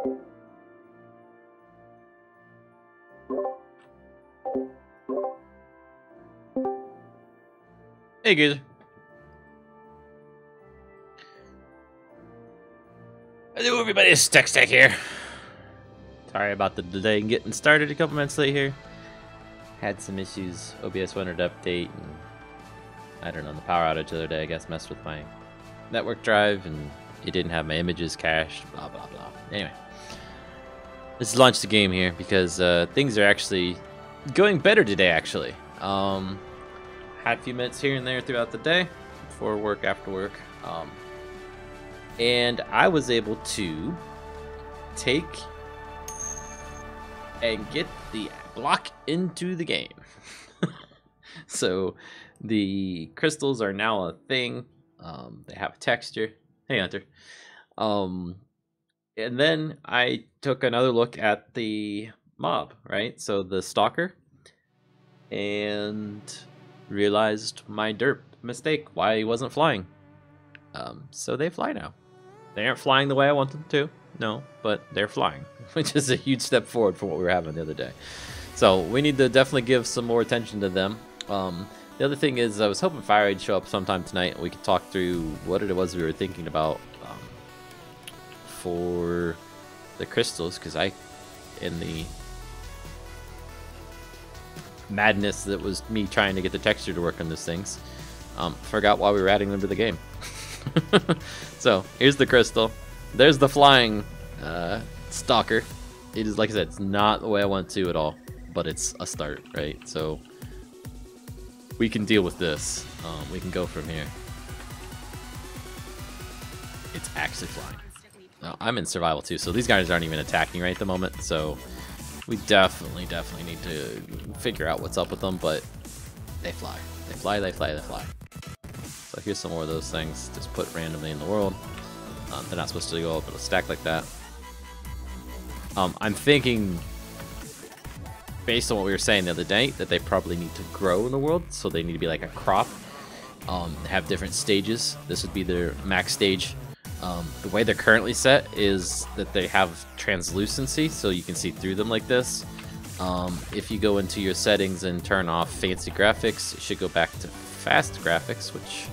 Hey guys. Hello everybody, it's Techstack here. Sorry about the delay in getting started a couple minutes late here. Had some issues. OBS wanted to update and I don't know, the power outage the other day I guess messed with my network drive and it didn't have my images cached, blah blah blah. Anyway. Let's launch the game here because things are actually going better today actually. Had a few minutes here and there throughout the day, before work, after work, and I was able to take and get the block into the game. So the crystals are now a thing. They have a texture. Hey Hunter. And then I took another look at the mob, right? So the stalker, and realized my derp mistake, why he wasn't flying. So they fly now. They aren't flying the way I want them to, no, but they're flying, which is a huge step forward from what we were having the other day. So we need to definitely give some more attention to them. The other thing is I was hoping Fierykiljoy would show up sometime tonight and we could talk through what it was we were thinking about for the crystals, because in the madness that was me trying to get the texture to work on these things, forgot why we were adding them to the game. So here's the crystal. There's the flying stalker. It is, like I said, it's not the way I want to at all, but it's a start, right? So we can deal with this. We can go from here. It's actually flying. Now, I'm in survival too, so these guys aren't even attacking right at the moment, so we definitely need to figure out what's up with them, but they fly. They fly, they fly, they fly. So here's some more of those things just put randomly in the world. They're not supposed to go up in a stack like that. I'm thinking, based on what we were saying the other day, that they probably need to grow in the world, so they need to be like a crop. Have different stages. This would be their max stage. The way they're currently set is that they have translucency, so you can see through them like this. If you go into your settings and turn off fancy graphics, it should go back to fast graphics, which,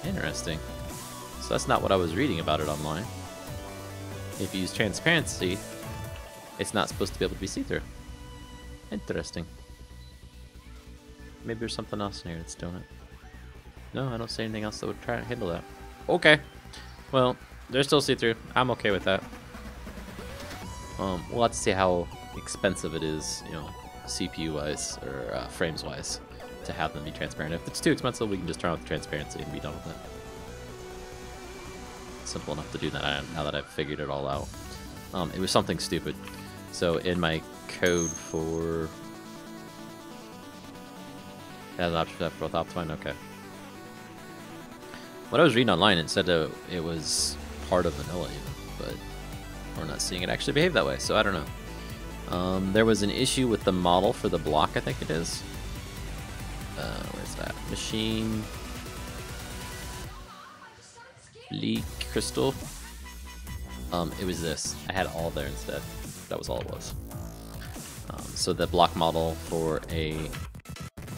interesting. So that's not what I was reading about it online. If you use transparency, it's not supposed to be able to be see-through. Interesting. Maybe there's something else in here that's doing it. No, I don't see anything else that would try to handle that. Okay, well, they're still see-through. I'm okay with that. We'll have to see how expensive it is, you know, CPU-wise or frames-wise, to have them be transparent. If it's too expensive, we can just turn off the transparency and be done with it. Simple enough to do that now that I've figured it all out. It was something stupid. So in my code for... Has an option for that for both optimized? Okay. What I was reading online, it said it was part of vanilla even, but we're not seeing it actually behave that way, so I don't know. There was an issue with the model for the block, I think it is. Where's that? Machine. Bleak crystal. It was this. I had all there instead. That was all it was. So the block model for a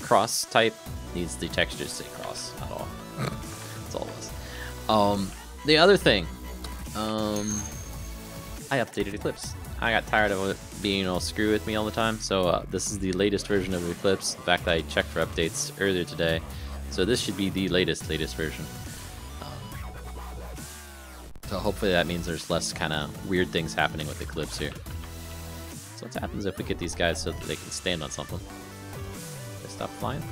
cross type needs the texture to say cross at all. That's all it was. The other thing, I updated Eclipse. I got tired of it being all screw with me all the time, so this is the latest version of Eclipse. In fact, I checked for updates earlier today, so this should be the latest version. So hopefully that means there's less kind of weird things happening with Eclipse here. So what happens if we get these guys so that they can stand on something? They stop flying?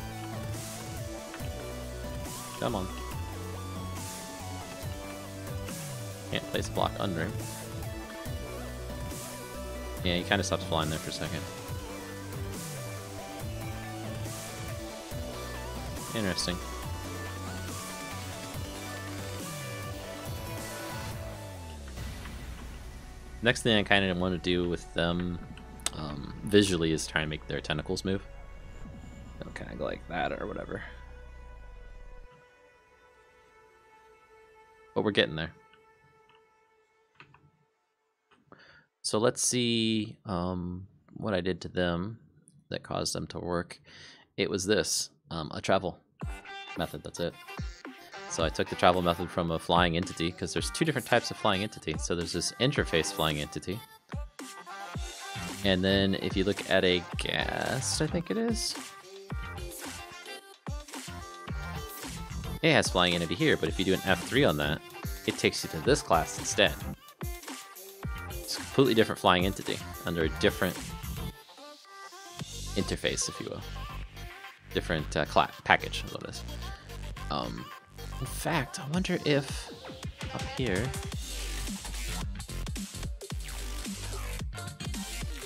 Come on. Can't place a block under him. Yeah, he kind of stops flying there for a second. Interesting. Next thing I kind of want to do with them visually is try and make their tentacles move. They'll kind of go like that or whatever. But we're getting there. So let's see what I did to them that caused them to work. It was this, a travel method, that's it. So I took the travel method from a flying entity, because there's two different types of flying entity. So there's this interface flying entity. And then if you look at a ghast, I think it is. It has flying entity here, but if you do an F3 on that, it takes you to this class instead. It's a completely different flying entity under a different interface, if you will. Different package is what it is. In fact, I wonder if up here,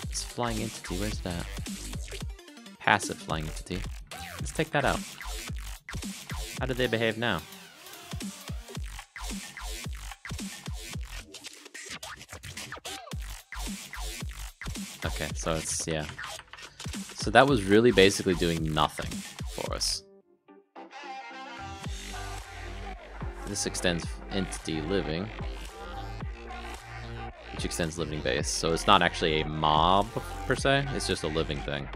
this flying entity, where's that? Passive flying entity. Let's take that out. How do they behave now? Okay, so it's, yeah. So that was really basically doing nothing for us. This extends entity living, which extends living base. So it's not actually a mob per se, it's just a living thing.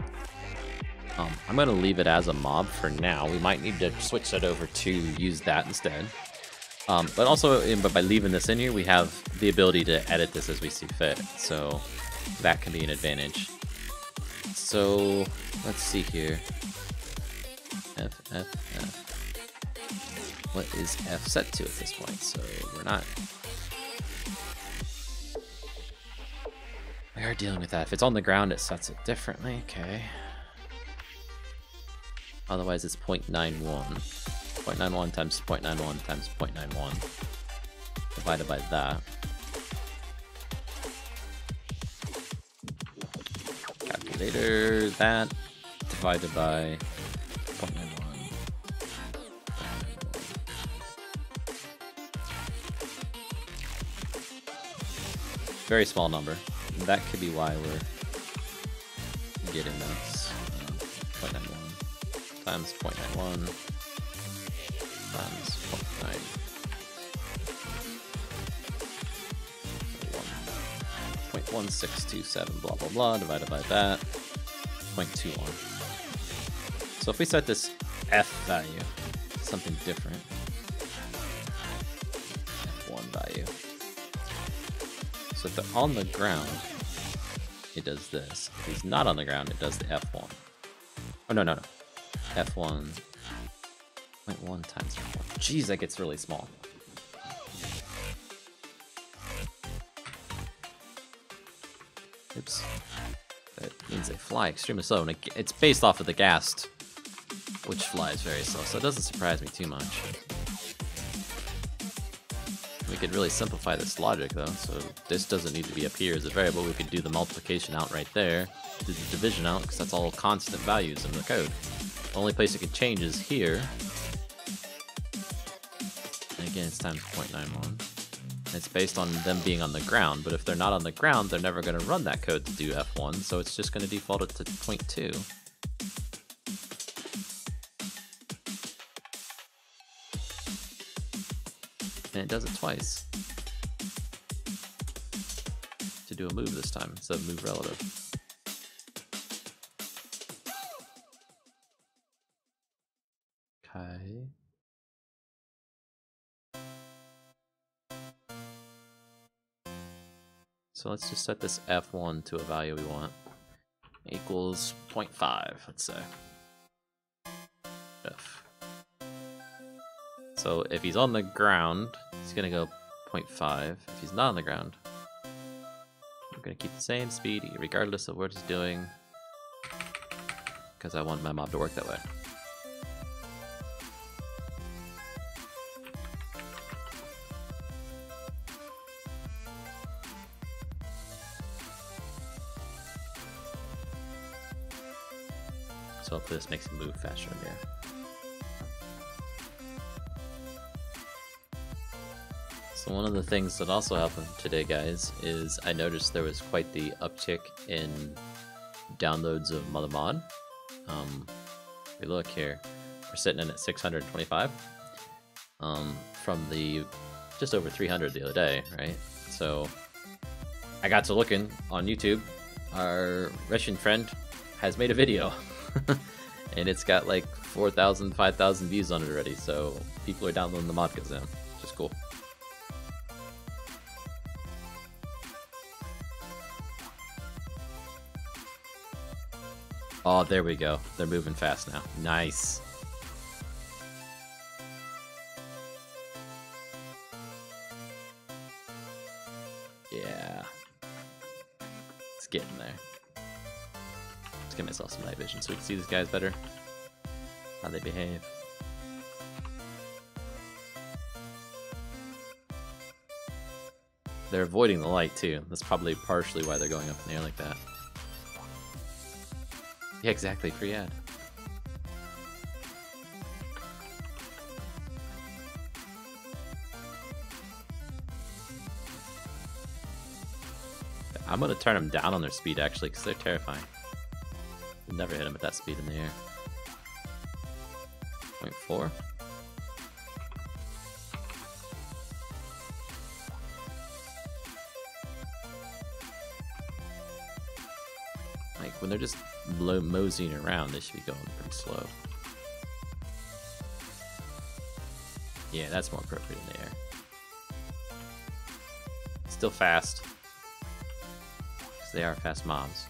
I'm going to leave it as a mob for now. We might need to switch that over to use that instead. But also, by leaving this in here, we have the ability to edit this as we see fit. So that can be an advantage. So let's see here. F. What is F set to at this point? So we're not... We are dealing with that. If it's on the ground, it sets it differently. Okay. Otherwise, it's 0.91. 0.91 times 0.91 times 0.91 divided by that. Calculator, that divided by 0.91. Very small number. And that could be why we're getting this 0.91. Times 0.91 times 0.1627 blah blah blah divided by that 0.21. So if we set this F value to something different, F1 value. So if they're on the ground, it does this. If he's not on the ground, it does the F1. Oh no. F1, 0.1 times F1. Jeez, that gets really small. Oops. That means they fly extremely slow, and it's based off of the ghast, which flies very slow, so it doesn't surprise me too much. We could really simplify this logic, though, so this doesn't need to be up here as a variable. We could do the multiplication out right there, do the division out, because that's all constant values in the code. The only place it can change is here. And again, it's times 0.91. It's based on them being on the ground, but if they're not on the ground, they're never going to run that code to do F1, so it's just going to default it to 0.2. And it does it twice. To do a move this time, instead of move relative. Okay. So let's just set this F1 to a value we want. Equals 0.5, let's say. F. So if he's on the ground, he's gonna go 0.5. If he's not on the ground, I'm gonna keep the same speed regardless of what he's doing, because I want my mob to work that way. So hopefully this makes it move faster in the air. So one of the things that also happened today, guys, is I noticed there was quite the uptick in downloads of Mother Mod. If we look here, we're sitting in at 625 from the just over 300 the other day, right? So I got to looking on YouTube. Our Russian friend has made a video. And it's got like 4,000, 5,000 views on it already. So people are downloading the modcas now, which is cool. Oh, there we go. They're moving fast now. Nice. Yeah. It's getting there. Let's get myself some night vision so we can see these guys better. How they behave. They're avoiding the light too. That's probably partially why they're going up in the air like that. Yeah, exactly. Free ad. I'm gonna turn them down on their speed actually, because they're terrifying. You'll never hit them at that speed in the air. 0.4. Like when they're just moseying around, they should be going pretty slow. Yeah, that's more appropriate in the air. Still fast. Because they are fast mobs.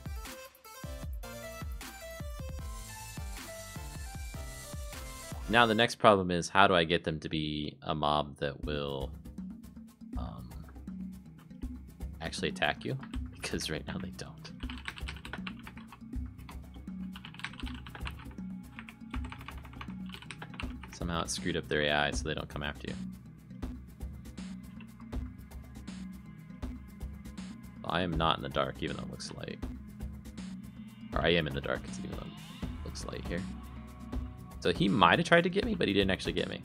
Now the next problem is, how do I get them to be a mob that will actually attack you? Because right now they don't. Somehow it screwed up their AI so they don't come after you. I am not in the dark, even though it looks light. Or I am in the dark, even though it looks light here. So he might have tried to get me, but he didn't actually get me.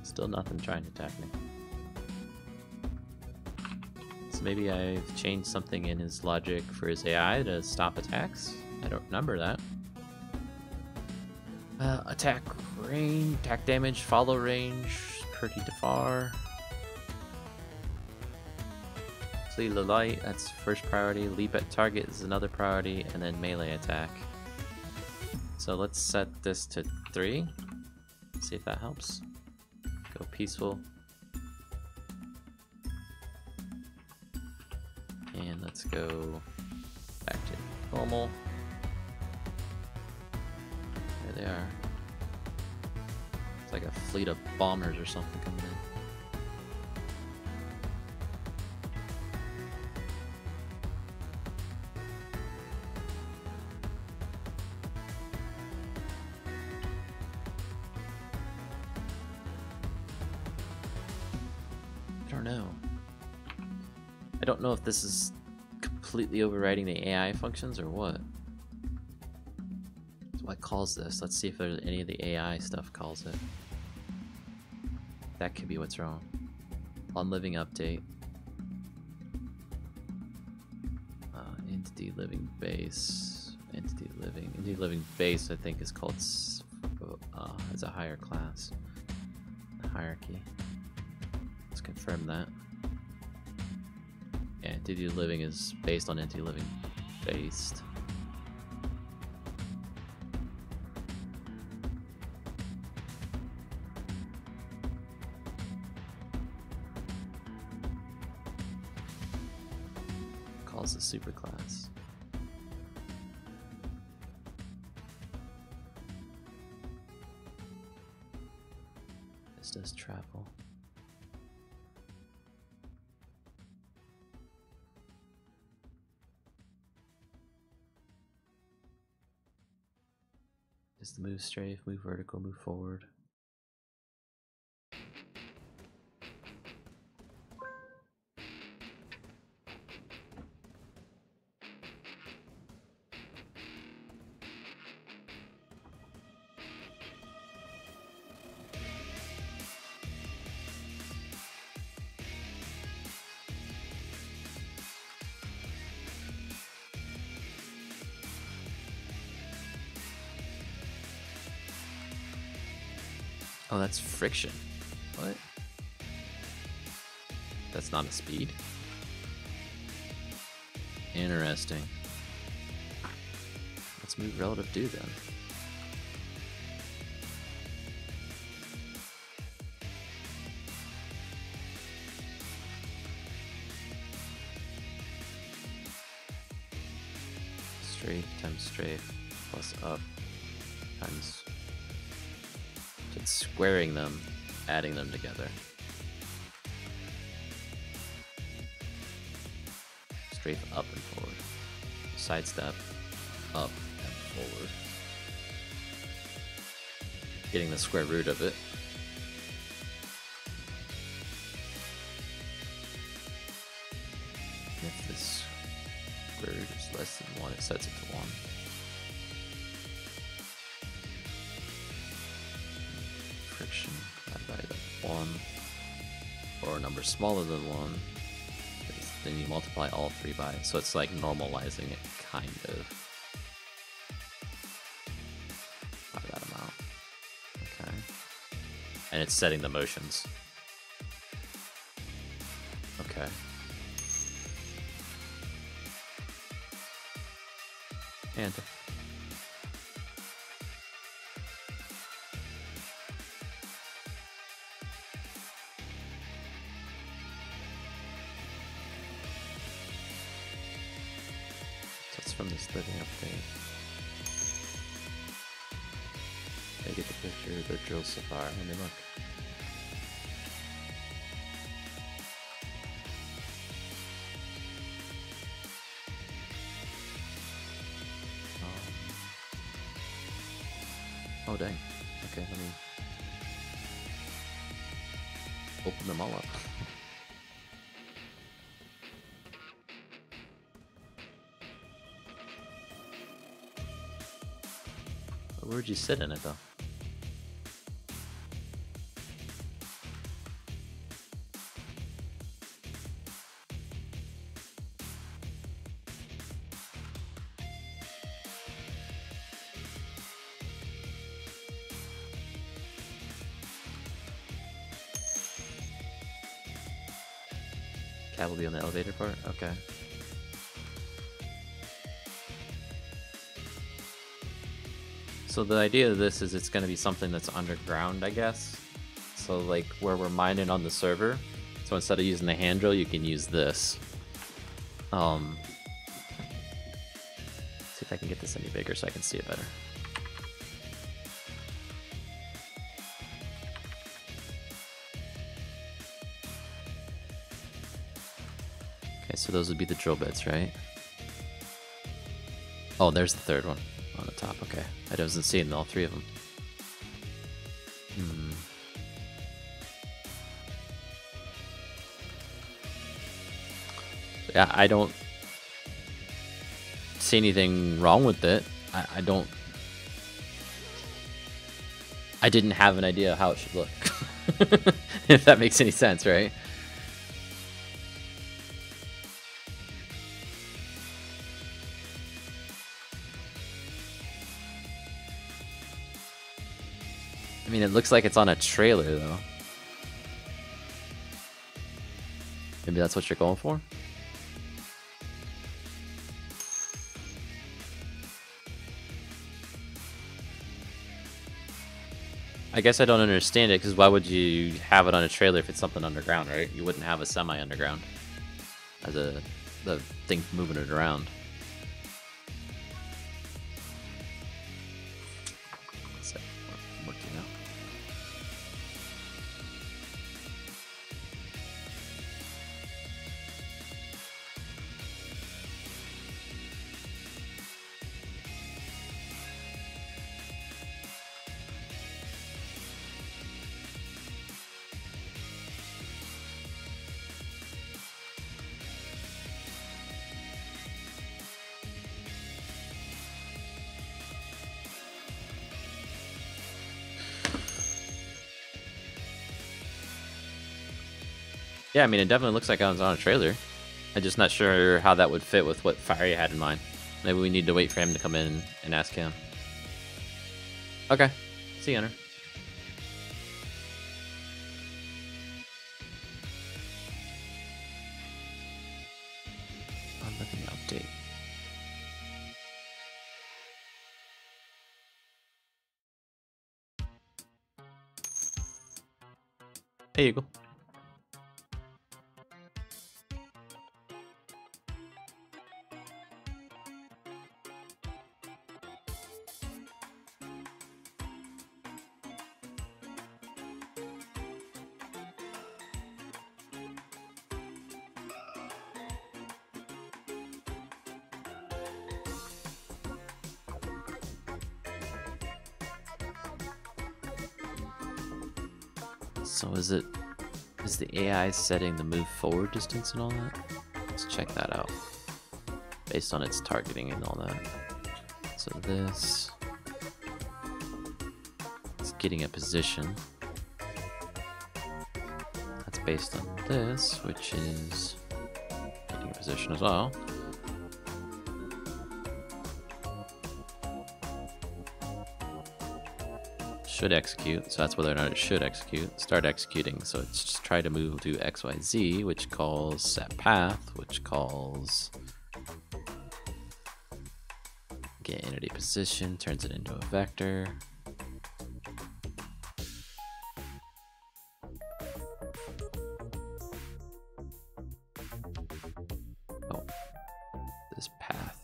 Still nothing trying to attack me. So maybe I've changed something in his logic for his AI to stop attacks? I don't remember that. Attack range, attack damage, follow range, pretty far. See the light, that's first priority. Leap at target is another priority, and then melee attack. So let's set this to 3. See if that helps. Go peaceful. And let's go back to normal. There they are. It's like a fleet of bombers or something coming in. I don't know. I don't know if this is completely overriding the AI functions or what. So what calls this? Let's see if there's any of the AI stuff calls it. That could be what's wrong. On living update. Entity living base. Entity living base I think is called as a higher class. The hierarchy. Let's confirm that. Yeah, entity living is based on entity living based. Calls the superclass. This does travel. Is the move strafe, move vertical, move forward. Oh, that's friction. What? That's not a speed? Interesting. Let's move relative to then. Strafe times strafe plus up times just squaring them, adding them together. Strafe up and forward. Sidestep up and forward. Getting the square root of it. If this square root is less than 1, it sets it to 1. Friction divided by the 1. Or a number smaller than 1. Then you multiply all 3 by it. So it's like normalizing it, kind of. By that amount. Okay. And it's setting the motions. Okay. And that's from this living update. They get the picture of their drill so far. Let me look. Oh dang. Okay, let me open them all up. Where'd you sit in it though? Cat will be on the elevator part? Okay. So the idea of this is it's going to be something that's underground, I guess. So like where we're mining on the server. So instead of using the hand drill, you can use this. See if I can get this any bigger so I can see it better. Okay, so those would be the drill bits, right? Oh, there's the third one on the top. Okay, I wasn't seeing all 3 of them. Yeah, I don't see anything wrong with it. I didn't have an idea how it should look. If that makes any sense, right? I mean, it looks like it's on a trailer, though. Maybe that's what you're going for? I guess I don't understand it, because why would you have it on a trailer if it's something underground, right? You wouldn't have a semi-underground as the thing moving it around. Yeah, I mean, it definitely looks like I was on a trailer. I'm just not sure how that would fit with what Fiery had in mind. Maybe we need to wait for him to come in and ask him. Okay. See you, Hunter. Hey, Eagle. So is the AI setting the move forward distance and all that? Let's check that out. Based on its targeting and all that. So this, it's getting a position. That's based on this, which is getting a position as well. Should execute, so that's whether or not it should execute. Start executing, so it's just try to move to XYZ, which calls set path, which calls get entity position, turns it into a vector. Oh, this path.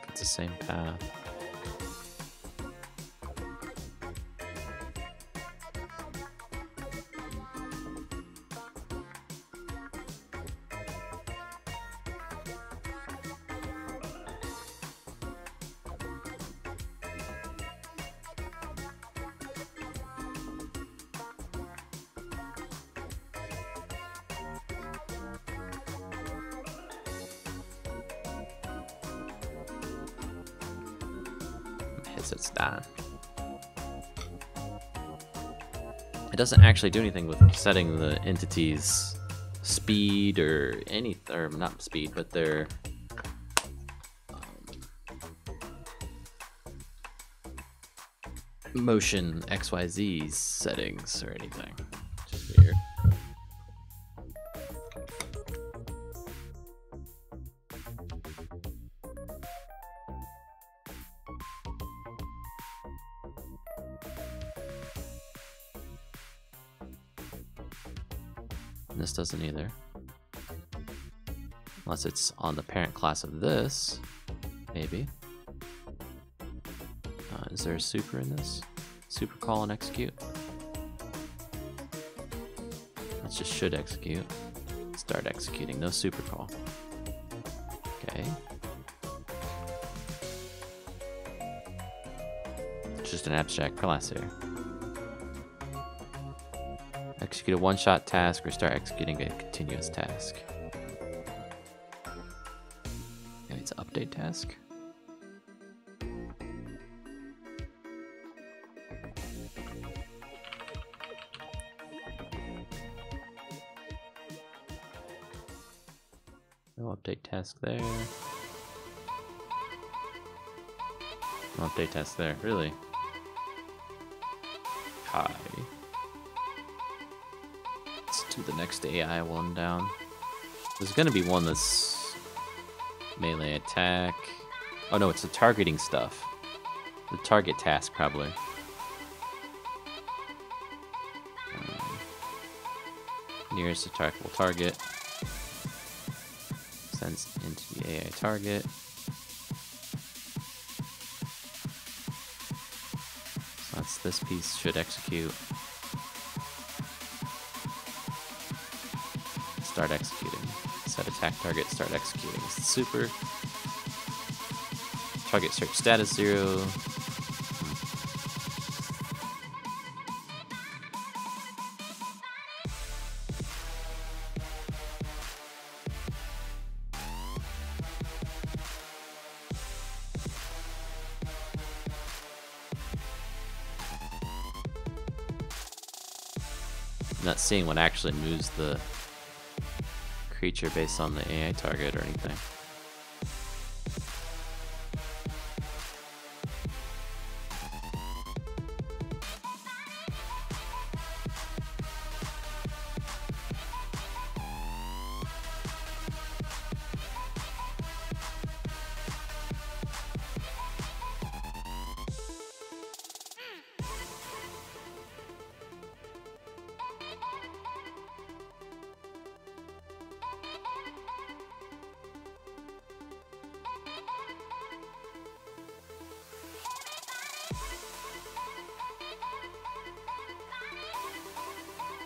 It's the same path. It's done. It doesn't actually do anything with setting the entity's speed or any, or not speed, but their motion XYZ settings or anything. Just weird. This doesn't either. Unless it's on the parent class of this, maybe. Is there a super in this? Super call and execute? That's just should execute. Start executing, no super call. Okay. It's just an abstract class here. Execute a one-shot task or start executing a continuous task. Maybe it's an update task. No update task there. No update task there, really? Hi. To the next AI one down. There's gonna be one that's melee attack. Oh no, it's the targeting stuff. The target task probably. Nearest attackable target. Sends into the AI target. So that's this piece should execute. Start executing. Set attack target, start executing. Super. Target search status 0. Not seeing what actually moves the creature based on the AI target or anything.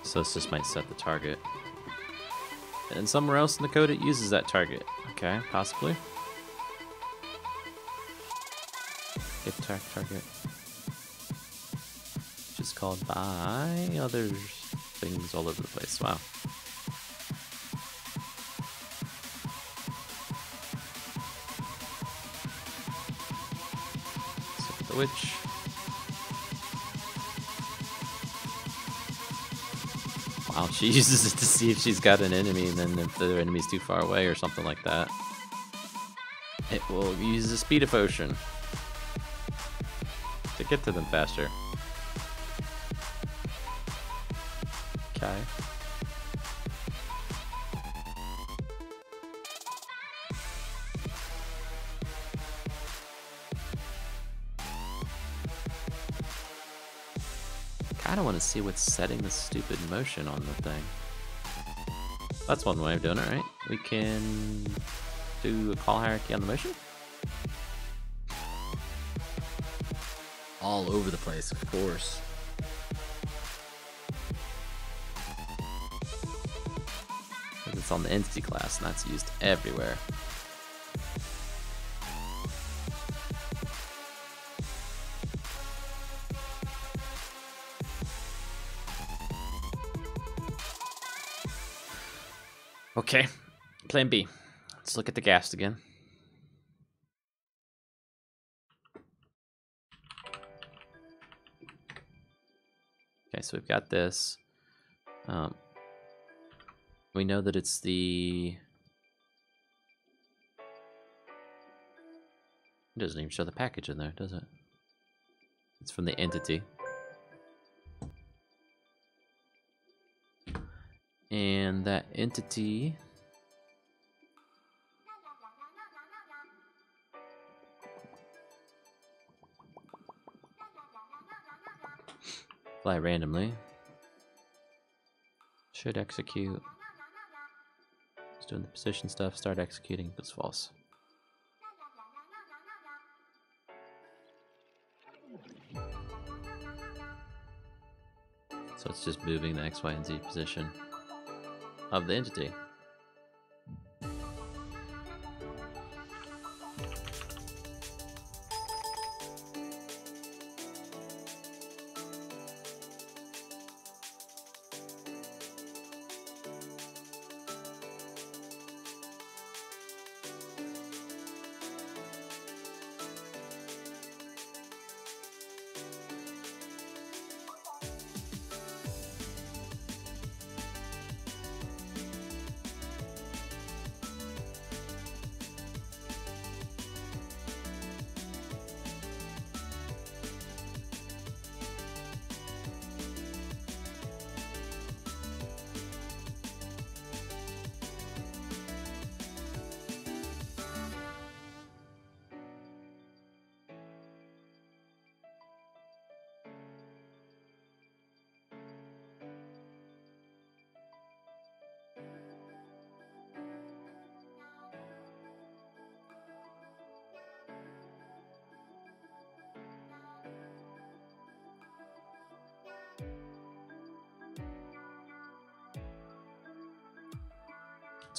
So this just might set the target. And somewhere else in the code it uses that target. Okay, possibly. Get target. Which is called by other things all over the place. Wow. Set the witch. Wow, she uses it to see if she's got an enemy, and then if the enemy's too far away or something like that, it will use the speed of ocean to get to them faster. Okay. I don't want to see what's setting the stupid motion on the thing. That's one way of doing it, right? We can do a call hierarchy on the motion. All over the place, of course. It's on the entity class, and that's used everywhere. Okay, plan B. Let's look at the ghast again. Okay, so we've got this. We know that it's the... It doesn't even show the package in there, does it? It's from the entity. And that entity... fly randomly. Should execute. It's doing the position stuff. Start executing. That's false. So it's just moving the X, Y, and Z position of the entity.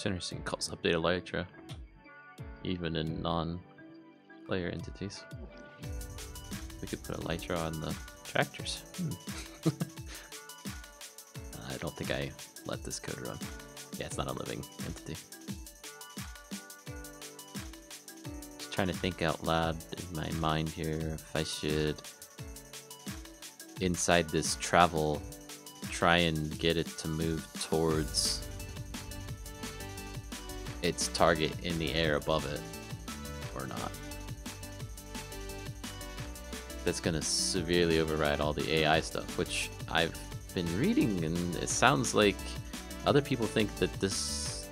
It's interesting. It calls update Elytra, even in non player entities. We could put a light draw on the tractors. I don't think I let this code run. Yeah, it's not a living entity. Just trying to think out loud in my mind here if I should, inside this travel, try and get it to move towards its target in the air above it or not. That's gonna severely override all the AI stuff, which I've been reading, and it sounds like other people think that this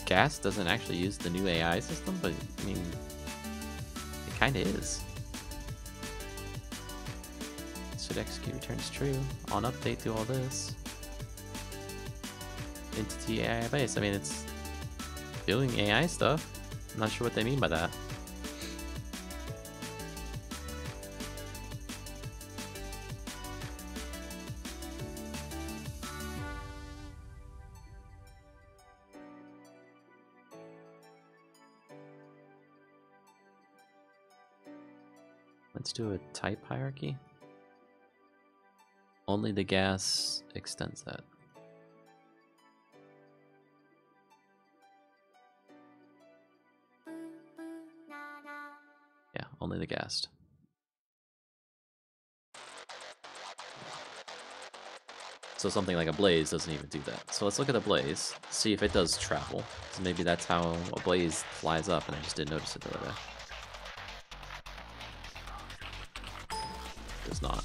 gas doesn't actually use the new AI system, but I mean, it kind of is. Should execute returns true on update to all this. Entity AI base. I mean, it's doing AI stuff. I'm not sure what they mean by that. Let's do a type hierarchy. Only the gas extends that. Yeah, only the gassed. So something like a blaze doesn't even do that. So let's look at the blaze, see if it does travel. So maybe that's how a blaze flies up, and I just didn't notice it the other day. Does not.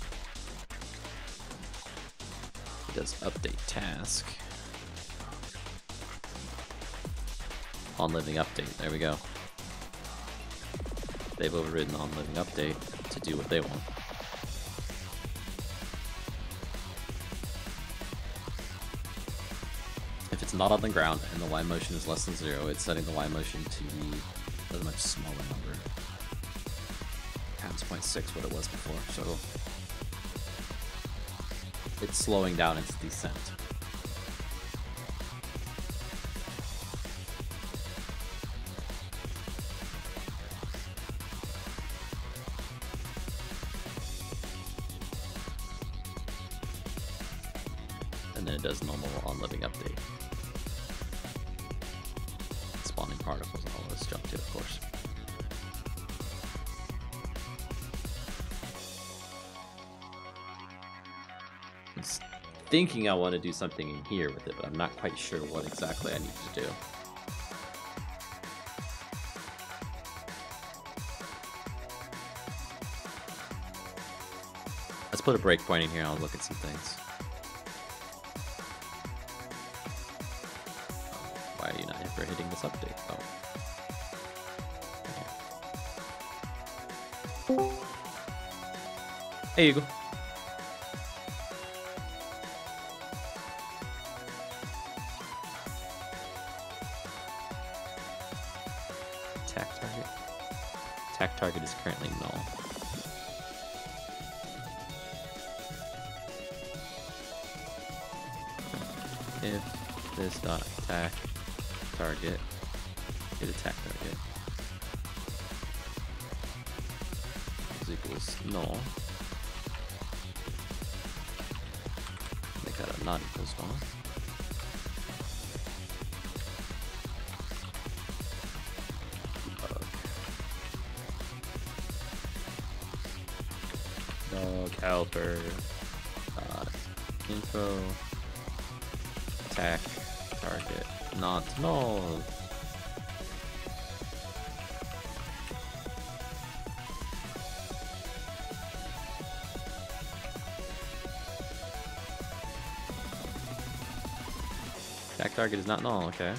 It does update task. On living update. There we go. They've overridden on living update to do what they want. If it's not on the ground and the Y motion is less than 0, it's setting the Y motion to a much smaller number. Times 0.6 what it was before, so it's slowing down its descent. And then it does normal on living update. Spawning particles and all this junk too, of course. I'm thinking I want to do something in here with it, but I'm not quite sure what exactly I need to do. Let's put a breakpoint in here. I'll look at some things. Why are you not ever hitting this update? Oh. Okay. There you go. Attack target. Attack target is currently null. If this dot attack target hit attack target is equals null, make that a not equals null. Dog helper info attack target not null. Attack target is not null, okay.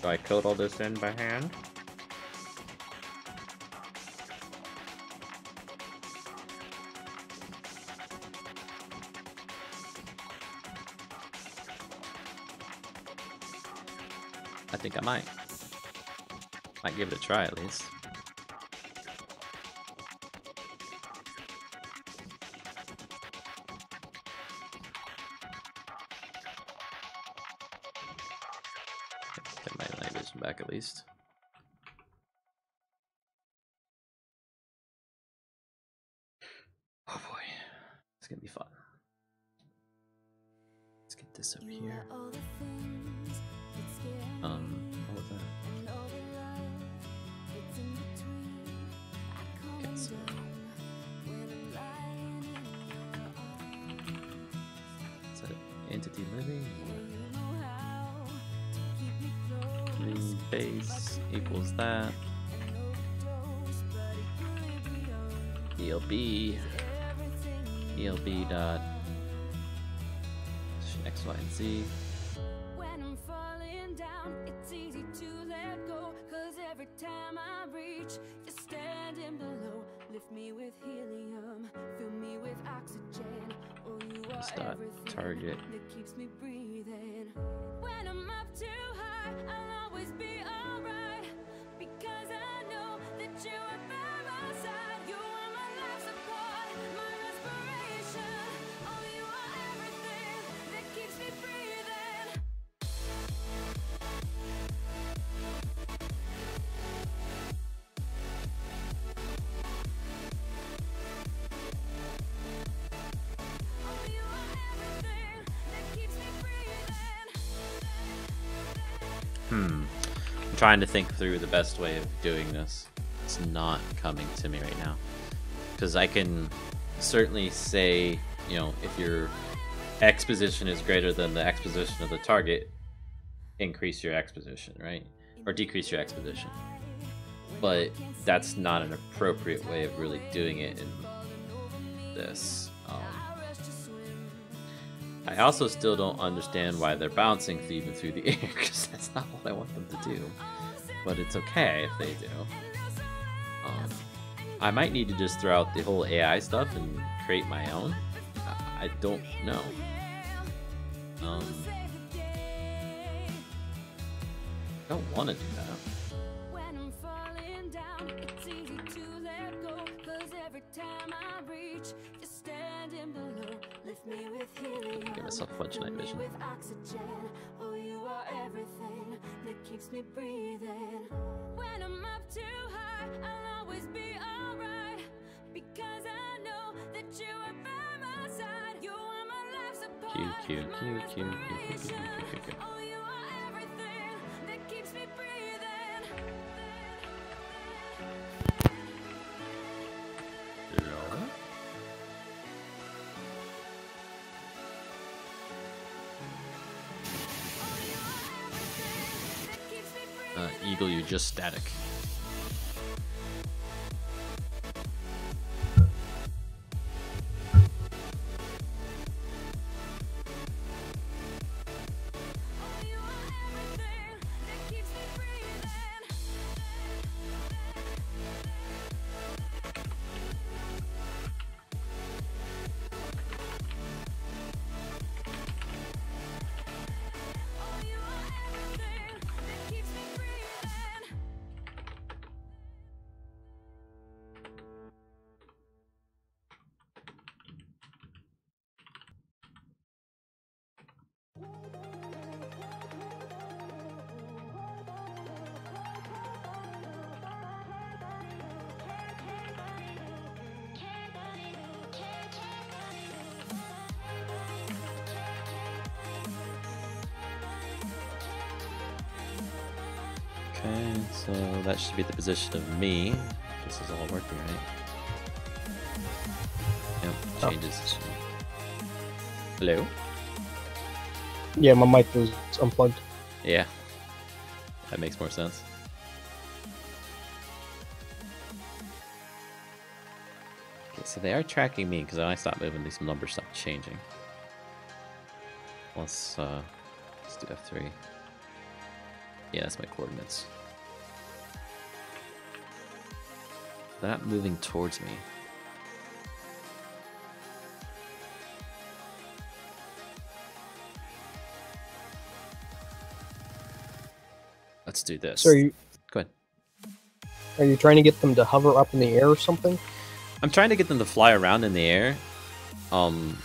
Do I code all this in by hand? I think I might. Might give it a try at least. Get my night vision back at least. Oh boy, it's gonna be fun. Let's get this over here. What was that? Okay, so is that entity living? Living base equals that. ELB dot X, Y, and Z. When I'm falling down, it's easy to let go. Cause every time I reach, you're standing below. Lift me with helium, fill me with oxygen. Oh, you are everything target that keeps me breathing. When I'm up too high, I'll always be alright. Because I know that you are by my side. You are my life support, my respiration. Oh, you are everything that keeps me breathing. Oh, you are everything that keeps me breathing. I'm trying to think through the best way of doing this. It's not coming to me right now. Because I can certainly say, you know, if your X position is greater than the X position of the target, increase your X position, right? Or decrease your X position. But that's not an appropriate way of really doing it in this. I also still don't understand why they're bouncing even through the air, because that's not what I want them to do. But it's okay if they do. I might need to just throw out the whole AI stuff and create my own. I don't know. I don't want to do that. When I'm falling down, it's easy to let go. Cause every time I reach, you're standing below. Lift me with helium. Give myself fudge night vision. With oxygen. Oh, you are everything that keeps me breathing. When I'm up too high, I'll always be alright. Because I know that you are by my side. You are my life support. Q. Oh, you are everything that keeps me breathing. Eagle, you're just static. Okay, so that should be the position of me. This is all working, right? Yep, changes. Hello? Yeah, my mic was unplugged. Yeah, that makes more sense. Okay, so they are tracking me because when I stop moving, these numbers stop changing. Let's do F3. Yeah, that's my coordinates. They're not moving towards me. Let's do this. So go ahead. Are you trying to get them to hover up in the air or something? I'm trying to get them to fly around in the air. And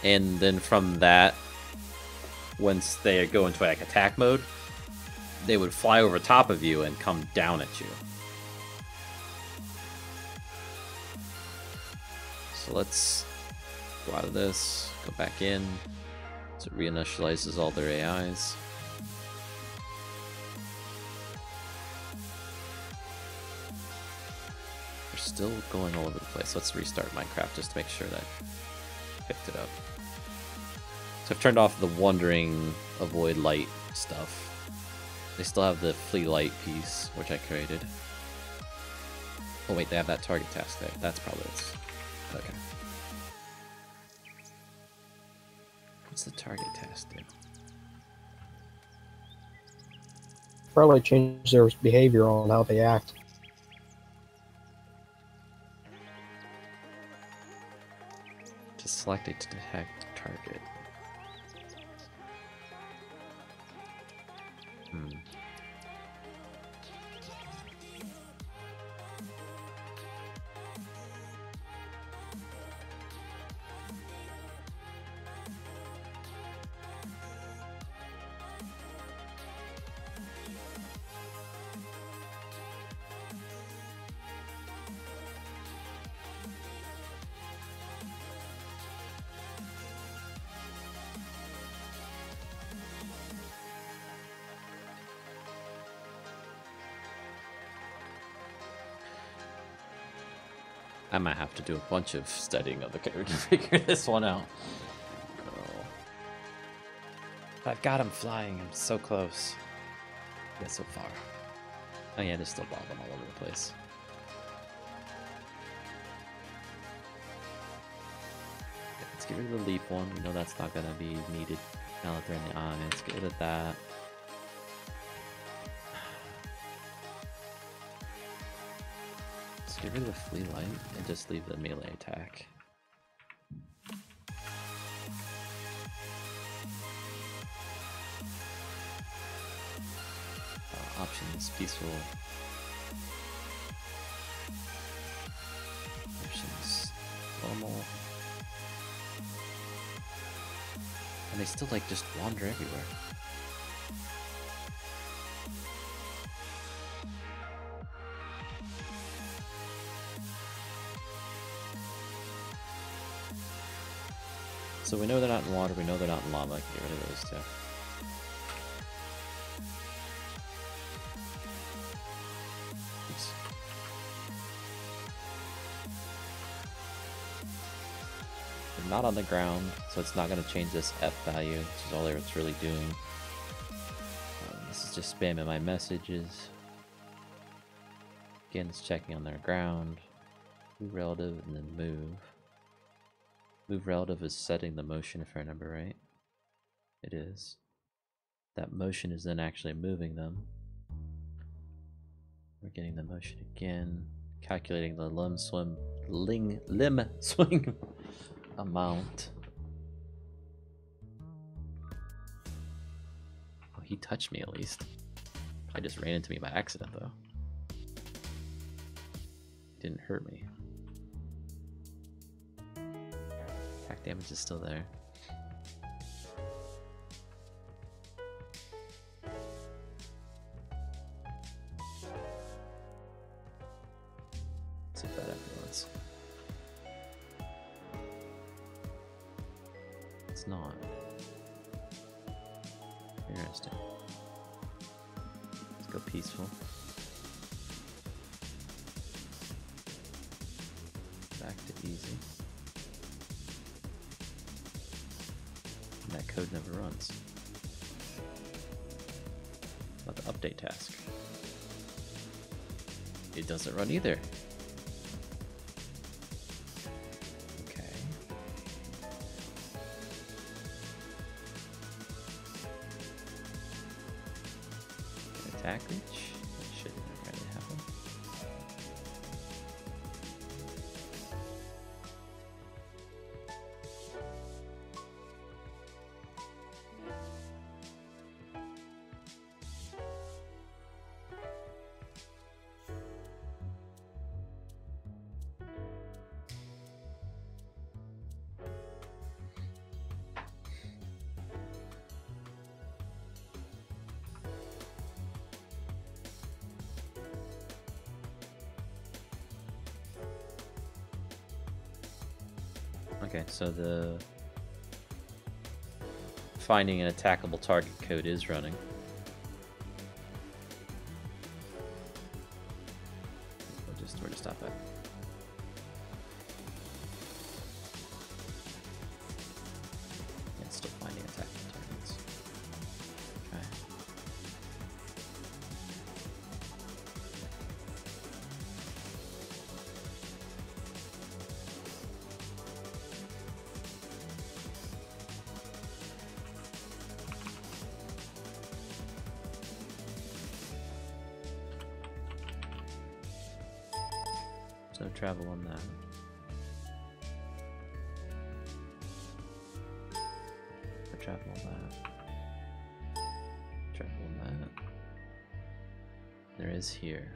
then from that, once they go into like attack mode, they would fly over top of you and come down at you. So let's go out of this, go back in, so it reinitializes all their AIs. They're still going all over the place. Let's restart Minecraft just to make sure that I picked it up. So I've turned off the wandering, avoid light stuff. They still have the flee light piece, which I created. Oh wait, they have that target task there. That's probably it. Okay. What's the target task do? Probably change their behavior on how they act. To select a detect target. I might have to do a bunch of studying of the character to figure this one out. Oh. I've got him flying. I'm so close. Yet so far. Oh yeah, there's still bobbing all over the place. Let's get rid of the leap one. We know that's not gonna be needed now that they're in the eye. Let's get rid of that. Get rid of the flee light and just leave the melee attack. Options, peaceful. Options, normal. And they still like just wander everywhere. So we know they're not in water, we know they're not in lava. I can get rid of those two. Oops. They're not on the ground, so it's not going to change this F value, which is all it's really doing. This is just spamming my messages. Again, it's checking on their ground. Move relative, and then move. Move relative is setting the motion, if I remember right. It is. That motion is then actually moving them. We're getting the motion again. Calculating the limb swing amount. Oh, he touched me at least. I just ran into me by accident though. Didn't hurt me. Attack damage is still there. Let's see if that influence. It's not. Interesting. Let's go peaceful. Back to easy. And that code never runs. About the update task. It doesn't run either. Okay. Can attack reach? That shouldn't really happen. Okay, so the finding an attackable target code is running. Where to stop at? Yeah, it's still finding attackable targets. Okay. So travel on that. Travel on that. Travel on that. There is here.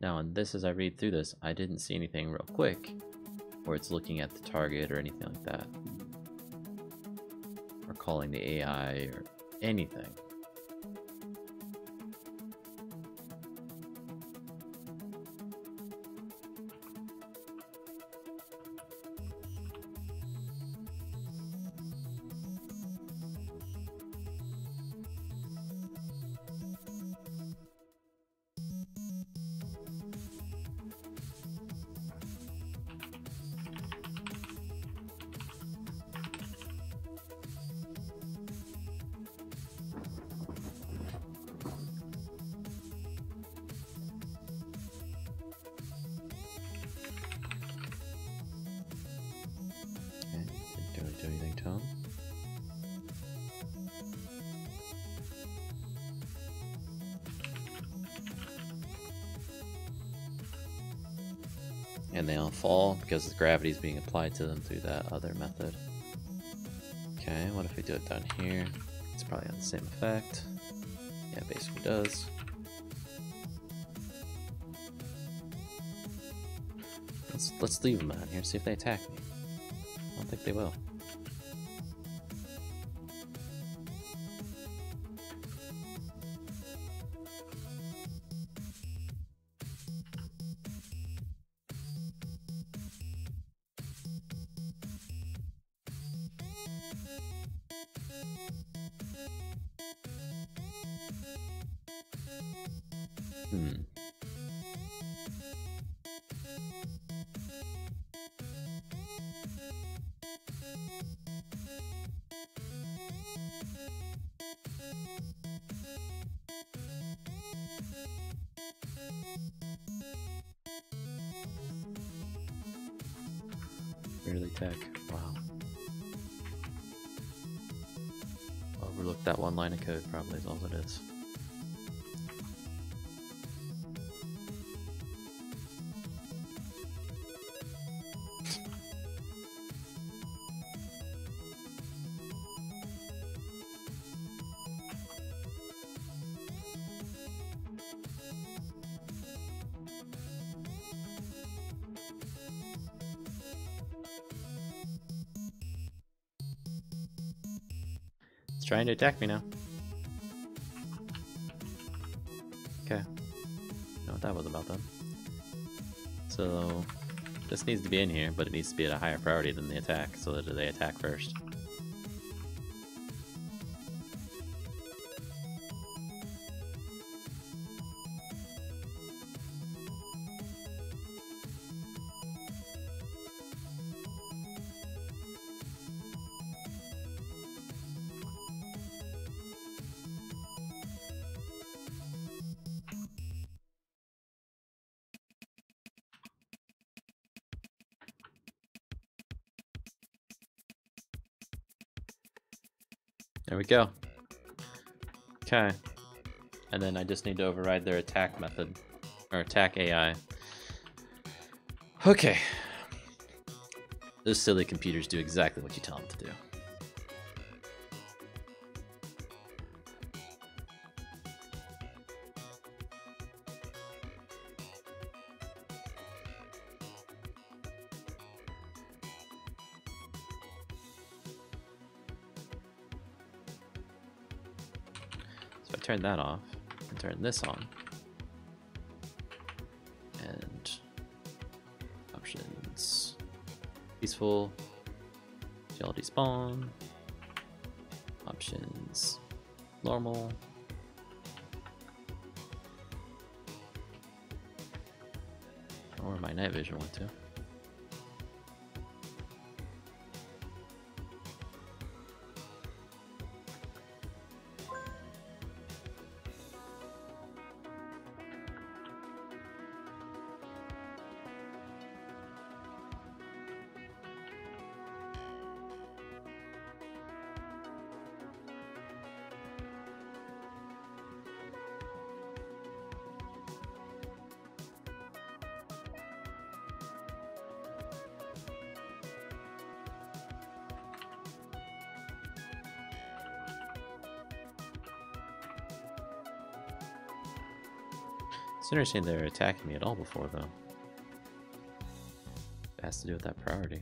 Now, on this, as I read through this, I didn't see anything real quick where it's looking at the target or anything like that, or calling the AI or anything. Do anything to him. And they all fall because the gravity is being applied to them through that other method. Okay, what if we do it down here? It's probably on the same effect. Yeah, it basically does. Let's leave them out here and see if they attack me. I don't think they will. Early tech. Wow. Overlooked that one line of code, probably is all it is. Trying to attack me now. Okay. Know what that was about then. So this needs to be in here, but it needs to be at a higher priority than the attack, so that they attack first. There we go. Okay. And then I just need to override their attack method, or attack AI. Okay. Those silly computers do exactly what you tell them to do. turn that off and turn this on. And options, peaceful, agility spawn, options, normal. Or my night vision went to. It's interesting they're attacking me at all before, though. It has to do with that priority.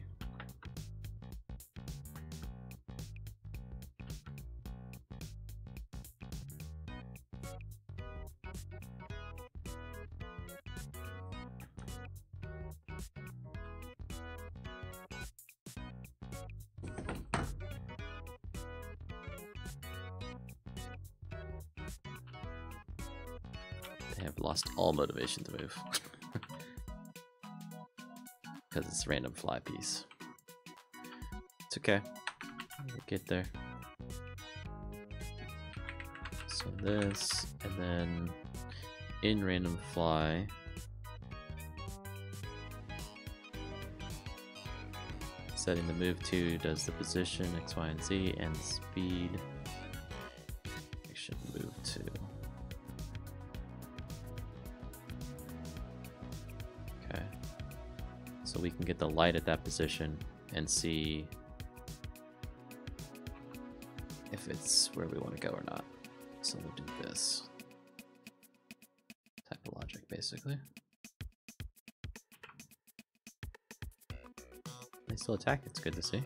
They have lost all motivation to move. Because it's a random fly piece. It's okay. We'll get there. So this, and then in random fly, setting the move to does the position, X, Y, and Z, and speed. Action move to. So we can get the light at that position and see if it's where we want to go or not. So we'll do this type of logic, basically. They still attack, it's good to see.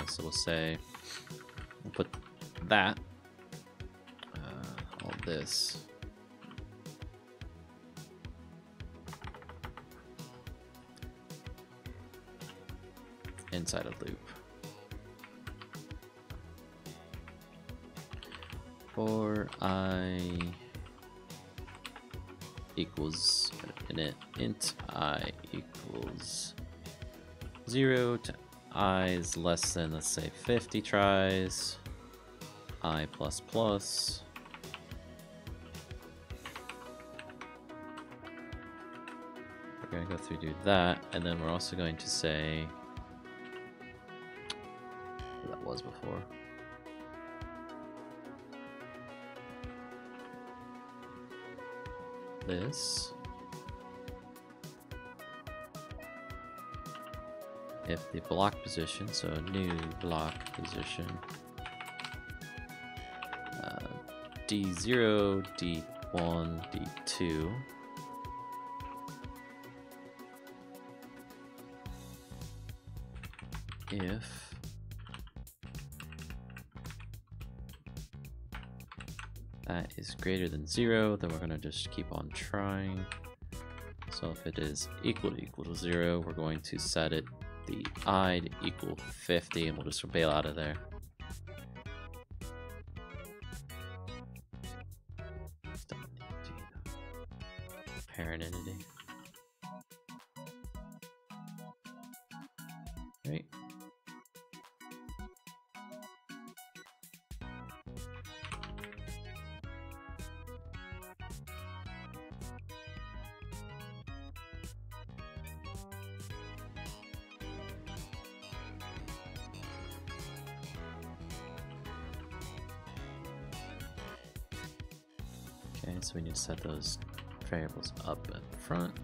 So we'll say, we'll put that, all this, inside a loop. For I equals int I equals 0 to I is less than, let's say, 50 tries, I plus plus, we're going to go through do that, and then we're also going to say, what that was before, this. If the block position, so a new block position, D0, D1, D2, if that is greater than 0, then we're going to just keep on trying. So if it is equal to 0, we're going to set it the I to equal 50, and we'll just bail out of there. Parent entity. Right. Okay, so we need to set those variables up at the front.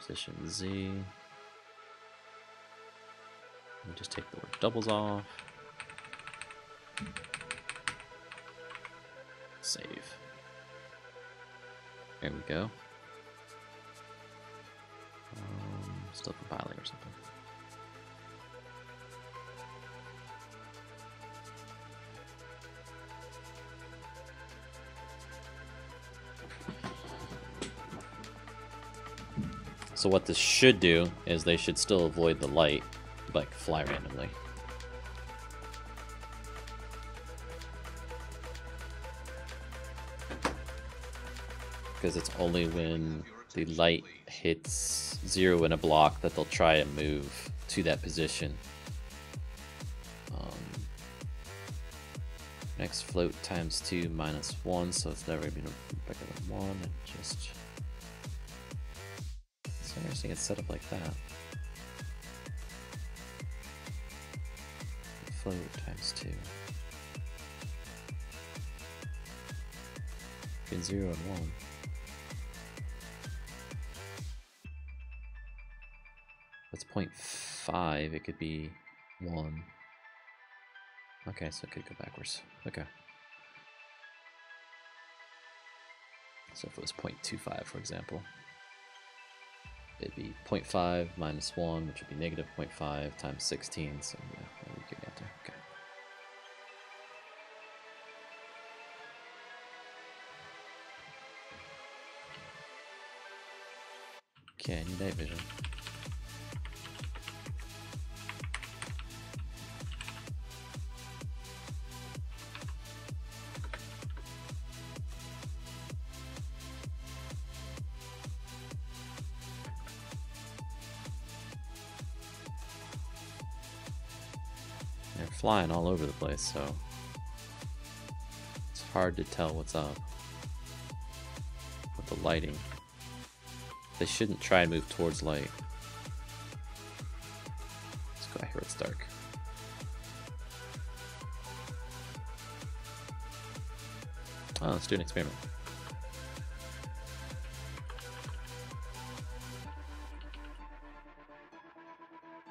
Position Z. Let me just take the word doubles off. Save. There we go. Still compiling or something. So what this should do is they should still avoid the light, like fly randomly. Because it's only when the light hits 0 in a block that they'll try and move to that position. Next float times 2 minus 1, so it's never going to be bigger than 1, and just... It's interesting it's set up like that. Float times 2. Between 0 and 1. It's 0.5, it could be 1. Okay, so it could go backwards. Okay. So if it was 0.25, for example, it'd be 0.5 minus 1, which would be negative 0.5 times 16, so yeah, we could get there. Okay. Okay, I need night vision. They're flying all over the place, so it's hard to tell what's up with the lighting. They shouldn't try and move towards light. Let's go out here where it's dark. Oh, let's do an experiment.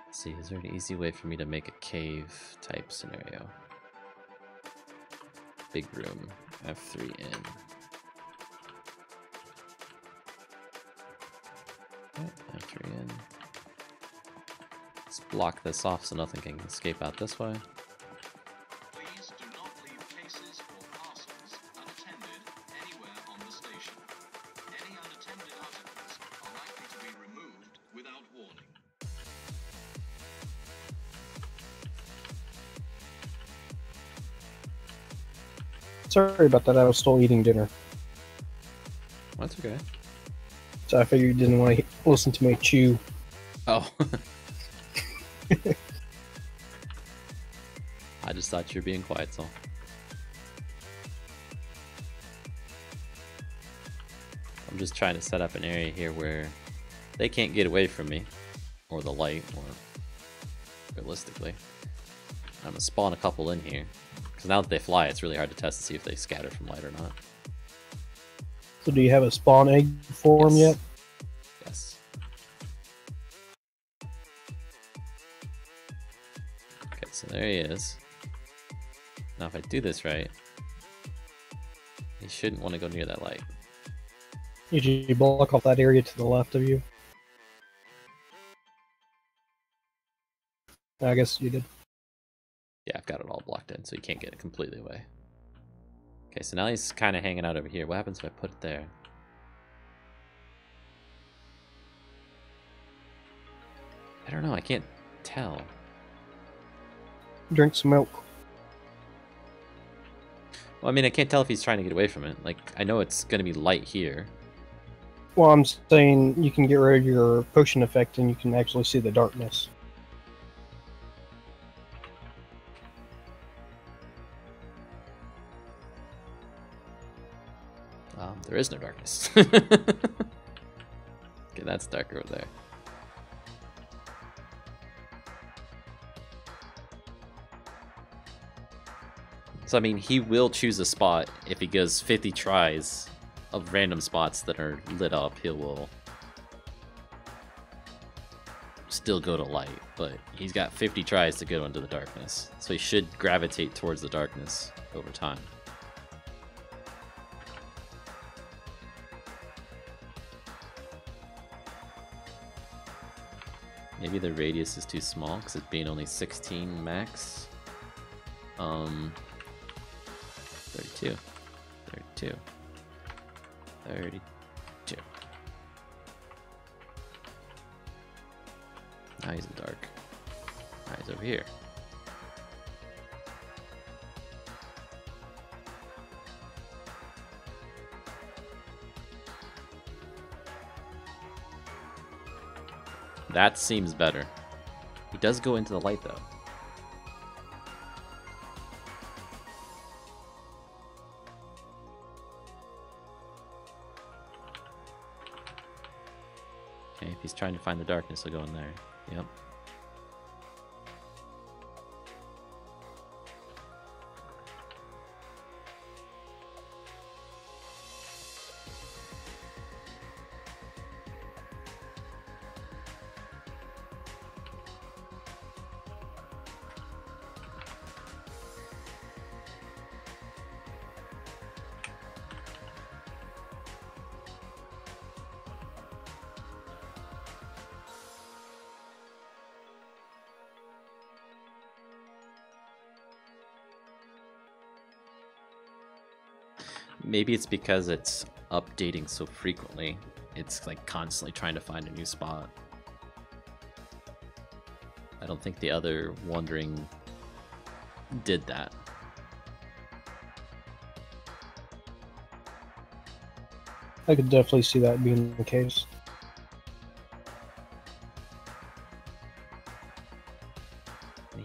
Let's see, is there an easy way for me to make a cave type scenario? Big room, F3 in. F3 in. Let's block this off so nothing can escape out this way. Please do not leave cases or parcels unattended anywhere on the station. Any unattended articles are likely to be removed without warning. Sorry about that, I was still eating dinner. That's okay. So I figured you didn't want to listen to me chew. Oh. I just thought you were being quiet, so. I'm just trying to set up an area here where they can't get away from me, or the light, or realistically. I'm gonna spawn a couple in here, because now that they fly, it's really hard to test to see if they scatter from light or not. So do you have a spawn egg for him yet? Yes. Okay, so there he is. Now if I do this right, he shouldn't want to go near that light. Did you block off that area to the left of you? I guess you did. Yeah, I've got it all blocked in, so you can't get it completely away. Okay, so now he's kind of hanging out over here. What happens if I put it there? I don't know, I can't tell. Drink some milk. Well, I mean, I can't tell if he's trying to get away from it. Like, I know it's going to be light here. Well, I'm saying you can get rid of your potion effect and you can actually see the darkness. There is no darkness. Okay, that's dark over there. So, I mean, he will choose a spot if he goes 50 tries of random spots that are lit up. He will still go to light, but he's got 50 tries to go into the darkness, so he should gravitate towards the darkness over time. Maybe the radius is too small because it's being only 16 max. 32, 32, 32. Now he's in dark. Now he's over here. That seems better. He does go into the light though. Okay, if he's trying to find the darkness, he'll go in there. Yep. Maybe it's because it's updating so frequently. It's like constantly trying to find a new spot. I don't think the other Wandering did that. I could definitely see that being the case.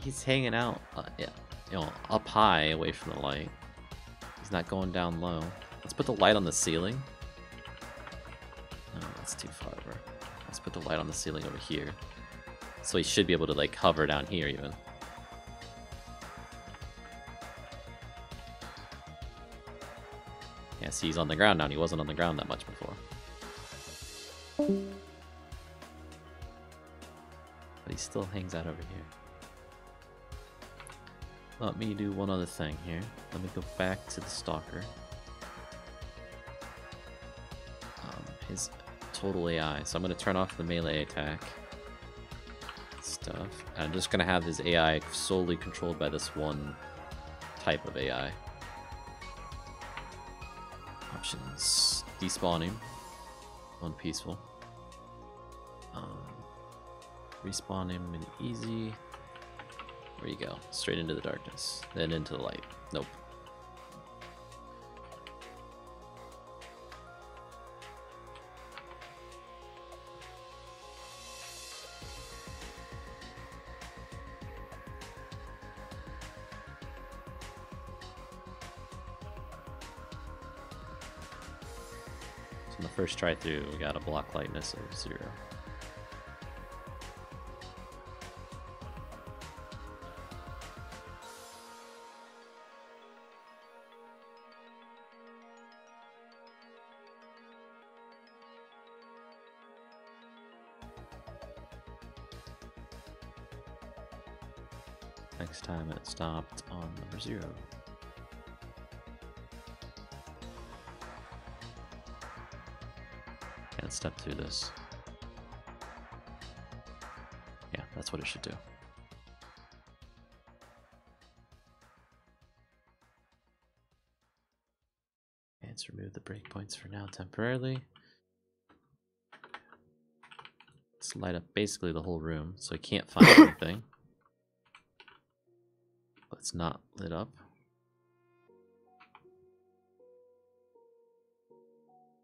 He's hanging out, yeah, you know, up high away from the light. He's not going down low. Let's put the light on the ceiling. No, that's too far over. Let's put the light on the ceiling over here. So he should be able to like hover down here even. Yeah, see, he's on the ground now, and he wasn't on the ground that much before. But he still hangs out over here. Let me do one other thing here. Let me go back to the Stalker. His total AI. So I'm going to turn off the melee attack stuff. And I'm just going to have his AI solely controlled by this one type of AI. Options. Despawn him. One peaceful. Respawn him in easy. Where you go? Straight into the darkness. Then into the light. Nope. So on the first try through, we got a block lightness of 0. Next time it stopped on number 0. Can't step through this. Yeah, that's what it should do. And let's remove the breakpoints for now temporarily. Let's light up basically the whole room so I can't find anything. But it's not lit up.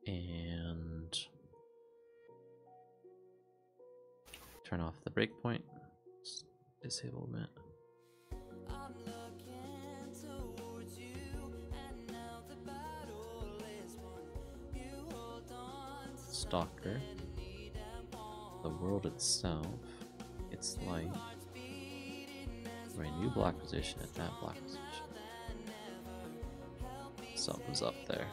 And turn off the breakpoint. Disablement. I'm looking towards you, and now the battle is won. You hold on to Stalker. The world itself. It's light. We're in a new block position at that block position. Something's up there.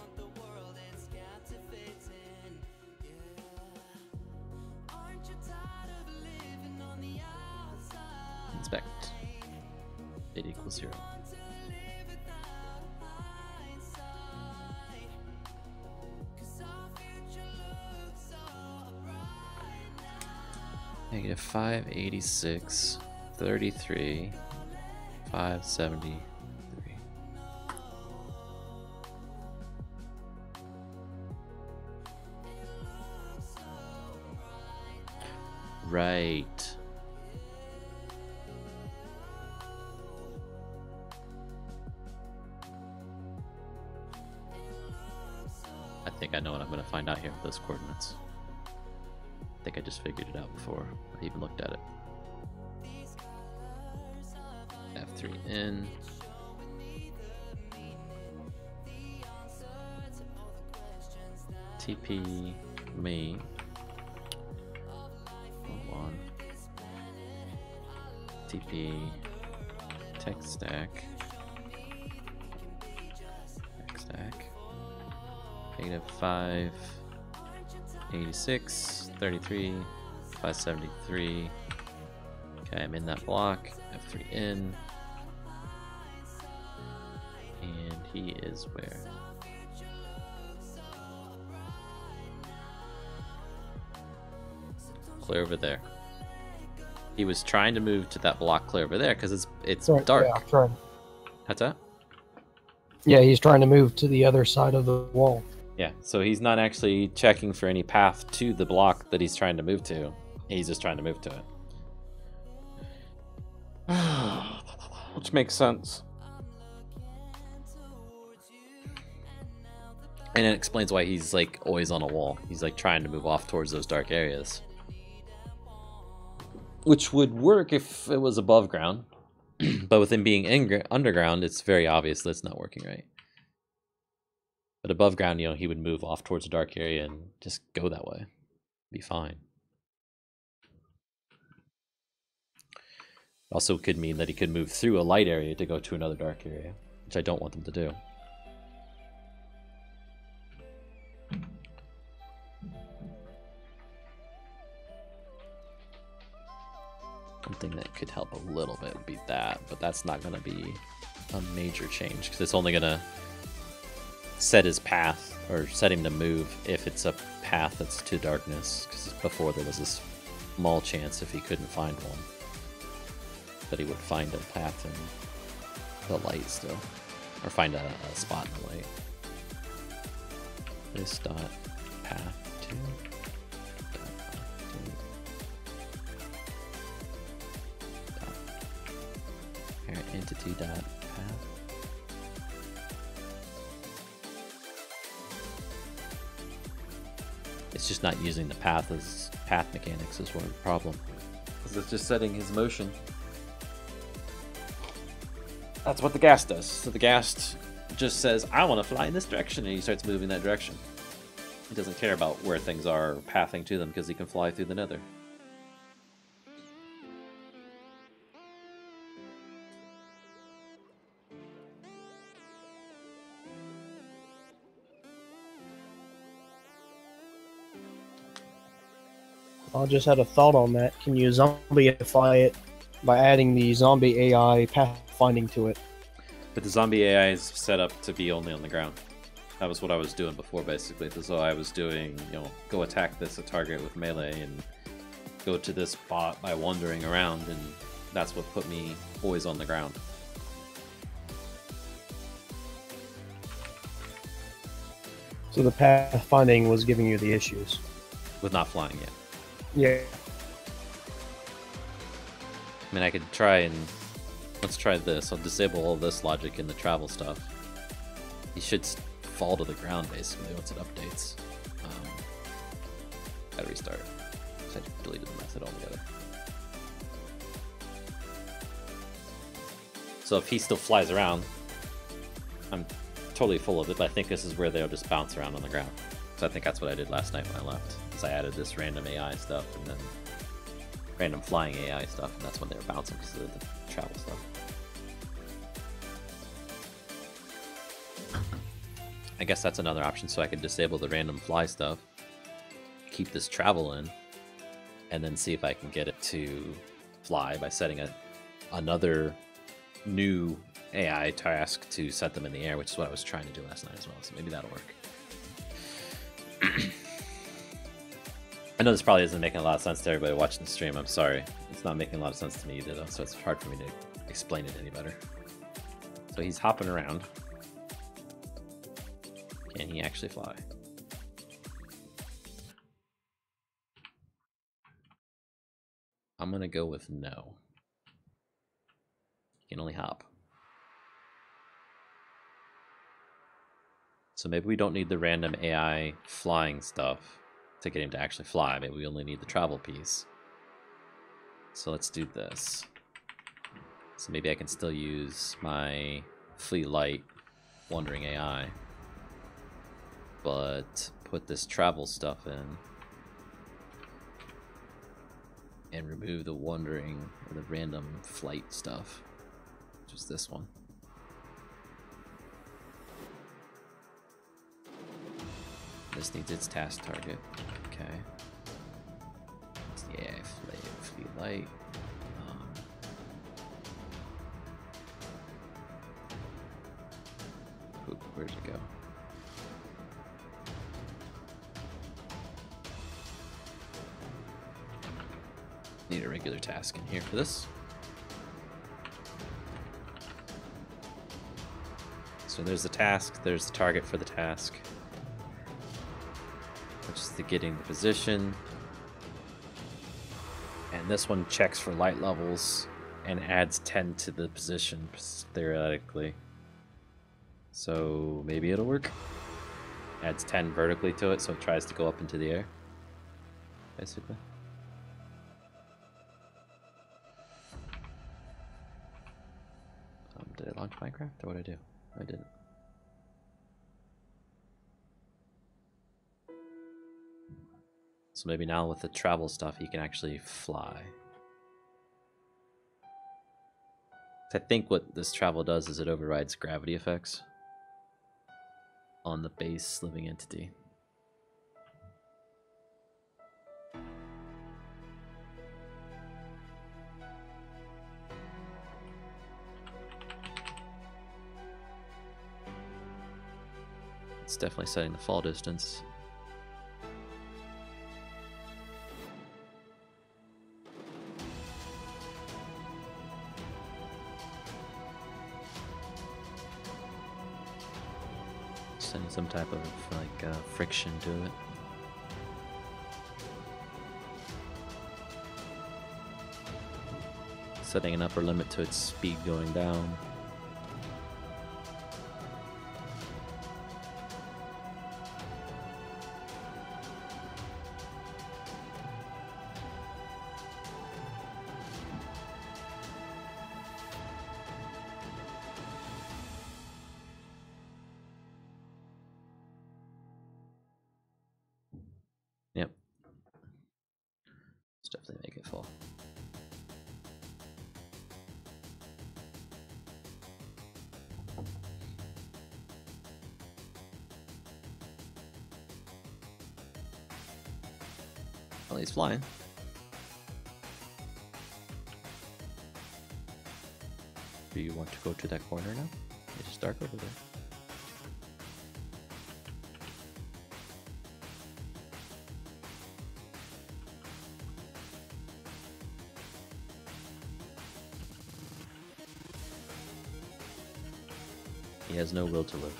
expect it equals 0. Negative 586, 33, 573. Right. I think I know what I'm going to find out here with those coordinates. I think I just figured it out before I even looked at it. F3 in. TP me. Hold on. TP Techstack. Techstack. Negative 5. 86, 33, 573. Okay, I'm in that block. F3 in. And he is where? Clear over there. He was trying to move to that block clear over there because it's Right, dark. Yeah, trying. What's that? Yeah, he's trying to move to the other side of the wall. Yeah, so he's not actually checking for any path to the block that he's trying to move to. He's just trying to move to it. Which makes sense. And it explains why he's like always on a wall. He's like trying to move off towards those dark areas. Which would work if it was above ground. But with him being underground, it's very obvious that it's not working right. But above ground, you know, he would move off towards a dark area and just go that way. Be fine. Also could mean that he could move through a light area to go to another dark area, which I don't want them to do. One thing that could help a little bit would be that, but that's not going to be a major change because it's only going to set his path or set him to move if it's a path that's to darkness, because before there was this small chance if he couldn't find one that he would find a path in the light still, or find a spot in the light. This dot path to parent entity dot path. It's just not using the path as path mechanics is one problem. Because it's just setting his motion. That's what the ghast does. So the ghast just says, I want to fly in this direction, and he starts moving that direction. He doesn't care about where things are pathing to them because he can fly through the nether. I just had a thought on that. Can you zombieify it by adding the zombie AI pathfinding to it? But the zombie AI is set up to be only on the ground. That was what I was doing before, basically. So I was doing, you know, go attack this target with melee and go to this spot by wandering around, and that's what put me always on the ground. So the pathfinding was giving you the issues. With not flying yet. Yeah. I mean, I could try and... Let's try this. I'll disable all this logic in the travel stuff. He should fall to the ground, basically, once it updates. Gotta restart. So I deleted the method altogether. So if he still flies around, I'm totally full of it, but I think this is where they'll just bounce around on the ground. So I think that's what I did last night when I left. Is I added this random AI stuff and then random flying AI stuff, and that's when they were bouncing because of the travel stuff. I guess that's another option, so I could disable the random fly stuff, keep this travel in, and then see if I can get it to fly by setting a another new AI task to set them in the air, which is what I was trying to do last night as well. So maybe that'll work. I know this probably isn't making a lot of sense to everybody watching the stream. I'm sorry. It's not making a lot of sense to me either, though, so it's hard for me to explain it any better. So he's hopping around. Can he actually fly? I'm gonna go with no. He can only hop. So maybe we don't need the random AI flying stuff to get him to actually fly. Maybe we only need the travel piece. So let's do this. So maybe I can still use my Fleet Light Wandering AI, but put this travel stuff in and remove the wandering or the random flight stuff, which is this one. This needs its task target. Okay. Yeah, Fleet Light. Where'd it go? Need a regular task in here for this. So there's the task, there's the target for the task, which is the getting the position. And this one checks for light levels and adds 10 to the position, theoretically. So maybe it'll work. Adds 10 vertically to it, so it tries to go up into the air, basically. Did I launch Minecraft, or what did I do? I didn't. So maybe now with the travel stuff, he can actually fly. I think what this travel does is it overrides gravity effects on the base living entity. It's definitely setting the fall distance. Setting some type of like friction to it. Setting an upper limit to its speed going down. Yep. Let's definitely make it fall. Well, he's flying. Do you want to go to that corner now? It's dark over there. He has no will to live.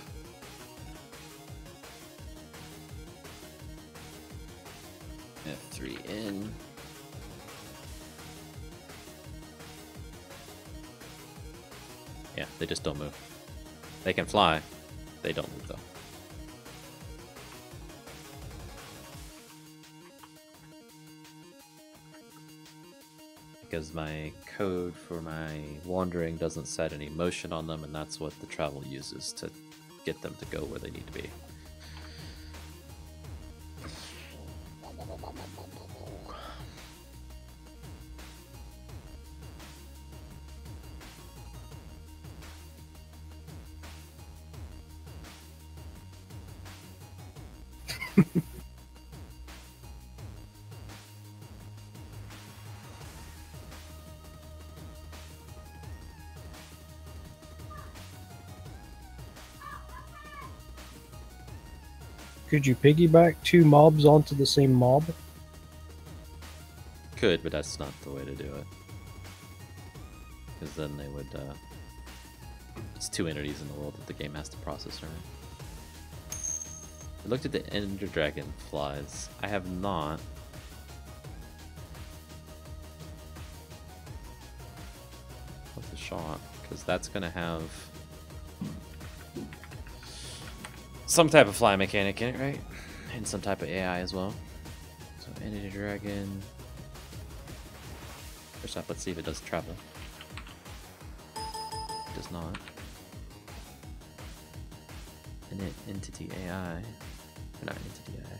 F3 in. Yeah, they just don't move. They can fly. They don't move though. Because my code for my wandering doesn't set any motion on them, and that's what the travel uses to get them to go where they need to be. Could you piggyback 2 mobs onto the same mob? Could, but that's not the way to do it. Because then they would. It's 2 entities in the world that the game has to process, right? I looked at the Ender Dragon flies. I have not. With a shot, because that's gonna have some type of fly mechanic in it, right? And some type of AI as well. So Ender Dragon. First off, let's see if it does travel. It does not. Init entity AI. Or not entity AI.